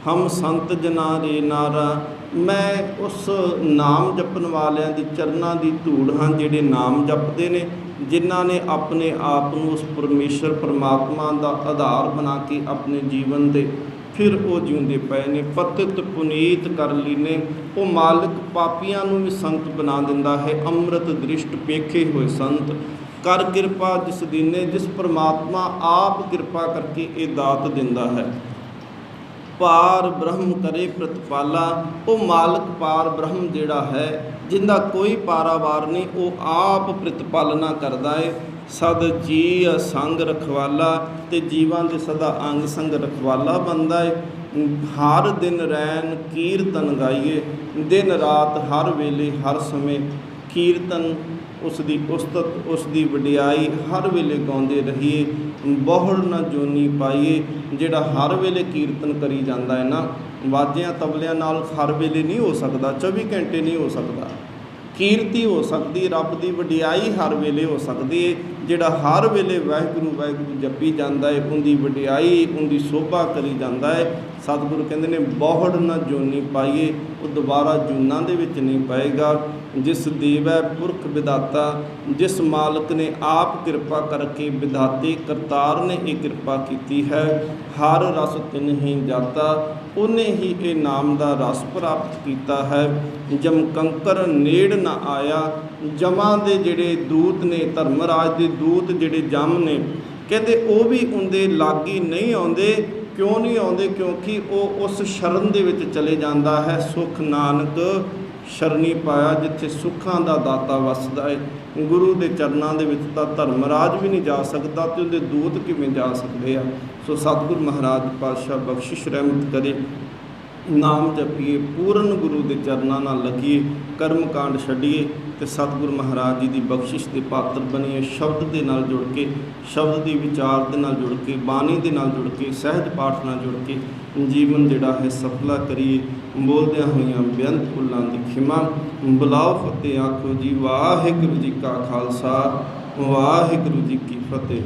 ਹਮ ਸੰਤ ਜਨਾਂ ਰੇ ਨਾਰਾ। ਮੈਂ ਉਸ ਨਾਮ ਜਪਣ ਵਾਲਿਆਂ ਦੀ ਚਰਨਾਂ ਦੀ ਧੂੜ ਹਾਂ, ਜਿਹੜੇ ਨਾਮ ਜਪਦੇ ਨੇ, ਜਿਨ੍ਹਾਂ ਨੇ ਆਪਣੇ ਆਪ ਨੂੰ ਉਸ ਪਰਮੇਸ਼ਰ ਪਰਮਾਤਮਾ ਦਾ ਆਧਾਰ ਬਣਾ ਕੇ ਆਪਣੇ ਜੀਵਨ ਦੇ ਫਿਰ ਉਹ ਜਿਉਂਦੇ ਪਏ ਨੇ। ਪਤਿਤ ਪੁਨੀਤ ਕਰ ਲੀਨੇ। ਉਹ ਮਾਲਕ ਪਾਪੀਆਂ ਨੂੰ ਵੀ ਸੰਤ ਬਣਾ ਦਿੰਦਾ ਹੈ। ਅੰਮ੍ਰਿਤ ਦ੍ਰਿਸ਼ਟ ਪੇਖੇ ਹੋਏ ਸੰਤ। ਕਰ ਕਿਰਪਾ ਜਿਸ ਦੀਨੇ। ਜਿਸ ਪਰਮਾਤਮਾ ਆਪ ਕਿਰਪਾ ਕਰਕੇ ਇਹ ਦਾਤ ਦਿੰਦਾ ਹੈ। ਪਾਰ ਬ੍ਰਹਮ ਕਰੇ ਪ੍ਰਤਪਾਲਾ। ਉਹ ਮਾਲਕ ਪਾਰ ਬ੍ਰਹਮ ਜਿਹੜਾ ਹੈ, ਜਿੰਦਾ ਕੋਈ ਪਾਰਾਵਾਰ ਨਹੀਂ, ਉਹ ਆਪ ਪ੍ਰਤਪਾਲਨਾ ਕਰਦਾ ਹੈ। ਸਦ ਜੀ ਸੰਗ ਰਖਵਾਲਾ। ਤੇ ਜੀਵਾਂ ਦੇ ਸਦਾ ਅੰਗ ਸੰਗ ਰਖਵਾਲਾ ਬਣਦਾ ਹੈ। ਹਰ ਦਿਨ ਰੈਨ ਕੀਰਤਨ ਗਾਈਏ। ਦਿਨ ਰਾਤ ਹਰ ਵੇਲੇ ਹਰ ਸਮੇਂ ਕੀਰਤਨ, ਉਸ ਦੀ ਉਸਤਤ, ਉਸ ਦੀ ਵਡਿਆਈ ਹਰ ਵੇਲੇ ਗਾਉਂਦੇ ਰਹੀਏ। ਬਹੁੜ ਨਾ ਜੋਨੀ ਪਾਈਏ। ਜਿਹੜਾ ਹਰ ਵੇਲੇ ਕੀਰਤਨ ਕਰੀ ਜਾਂਦਾ ਹੈ ਨਾ, ਵਾਜਿਆਂ ਤਬਲਿਆਂ ਨਾਲ ਹਰ ਵੇਲੇ ਨਹੀਂ ਹੋ ਸਕਦਾ, 24 ਘੰਟੇ ਨਹੀਂ ਹੋ ਸਕਦਾ। ਕੀਰਤੀ ਹੋ ਸਕਦੀ, ਰੱਬ ਦੀ ਵਡਿਆਈ ਹਰ ਵੇਲੇ ਹੋ ਸਕਦੀ ਹੈ। ਜਿਹੜਾ ਹਰ ਵੇਲੇ ਵਾਹਿਗੁਰੂ ਵਾਹਿਗੁਰੂ ਜਪੀ ਜਾਂਦਾ ਹੈ, ਉਹਦੀ ਵਡਿਆਈ, ਉਹਦੀ ਸ਼ੋਭਾ ਕਰੀ ਜਾਂਦਾ ਹੈ। ਸਤਿਗੁਰੂ ਕਹਿੰਦੇ ਨੇ ਬਹੁੜ ਨਾ ਜੋਨੀ ਪਾਈਏ। ਉਹ ਦੁਬਾਰਾ ਜੂਨਾਂ ਦੇ ਵਿੱਚ ਨਹੀਂ ਪਏਗਾ। ਜਿਸ ਦੇਵੈ ਪੁਰਖ ਵਿਦਾਤਾ। ਜਿਸ ਮਾਲਕ ਨੇ ਆਪ ਕਿਰਪਾ ਕਰਕੇ ਵਿਦਾਤੇ ਕਰਤਾਰ ਨੇ ਇਹ ਕਿਰਪਾ ਕੀਤੀ ਹੈ। ਹਰ ਰਸ ਤਿਨ ਹੀ ਜਾਤਾ। ਉਹਨੇ ਹੀ ਇਹ ਨਾਮ ਦਾ ਰਸ ਪ੍ਰਾਪਤ ਕੀਤਾ ਹੈ। ਜਮ ਕੰਕਰ ਨੇੜ ਨਾ ਆਇਆ। ਜਮਾਂ ਦੇ ਜਿਹੜੇ ਦੂਤ ਨੇ, ਧਰਮਰਾਜ ਦੇ ਦੂਤ ਜਿਹੜੇ ਜਮ ਨੇ, ਕਹਿੰਦੇ ਉਹ ਵੀ ਉਹਦੇ ਲਾਗੀ ਨਹੀਂ ਆਉਂਦੇ। ਕਿਉਂ ਨਹੀਂ ਆਉਂਦੇ? ਕਿਉਂਕਿ ਉਹ ਉਸ ਸ਼ਰਨ ਦੇ ਵਿੱਚ ਚਲੇ ਜਾਂਦਾ ਹੈ। ਸੁਖ ਨਾਨਕ ਸ਼ਰਨੀ ਪਾਇਆ। ਜਿੱਥੇ ਸੁੱਖਾਂ ਦਾ ਦਾਤਾ ਵਸਦਾ ਹੈ, ਗੁਰੂ ਦੇ ਚਰਨਾਂ ਦੇ ਵਿੱਚ ਤਾਂ ਧਰਮਰਾਜ ਵੀ ਨਹੀਂ ਜਾ ਸਕਦਾ, ਤੇ ਉਹਦੇ ਦੂਤ ਕਿਵੇਂ ਜਾ ਸਕਦੇ ਆ। ਸੋ ਸਤਿਗੁਰ ਮਹਾਰਾਜ ਪਾਤਸ਼ਾਹ ਬਖਸ਼ਿਸ਼ ਰਹਿਮਤ ਕਰੇ। ਨਾਮ ਜਪੀਏ, ਪੂਰਨ ਗੁਰੂ ਦੇ ਚਰਨਾਂ ਨਾਲ ਲੱਗੀਏ, ਕਰਮ ਕਾਂਡ ਛੱਡੀਏ, ਤੇ ਸਤਿਗੁਰੂ ਮਹਾਰਾਜ ਜੀ ਦੀ ਬਖਸ਼ਿਸ਼ ਦੇ ਪਾਤਰ ਬਣੀਏ। ਸ਼ਬਦ ਦੇ ਨਾਲ ਜੁੜ ਕੇ, ਸ਼ਬਦ ਦੀ ਵਿਚਾਰ ਦੇ ਨਾਲ ਜੁੜ ਕੇ, ਬਾਣੀ ਦੇ ਨਾਲ ਜੁੜ ਕੇ, ਸਹਿਜ ਪਾਠ ਨਾਲ ਜੁੜ ਕੇ ਜੀਵਨ ਜਿਹੜਾ ਹੈ ਸਫਲਾ ਕਰੀਏ। ਬੋਲਦਿਆਂ ਹੋਈਆਂ ਬੇਅੰਤ ਭੁੱਲਾਂ ਦੀ ਖਿਮਾ। ਬੁਲਾਓ ਫਤਿਹ ਆਖੋ ਜੀ। ਵਾਹਿਗੁਰੂ ਜੀ ਕਾ ਖਾਲਸਾ, ਵਾਹਿਗੁਰੂ ਜੀ ਕੀ ਫਤਿਹ।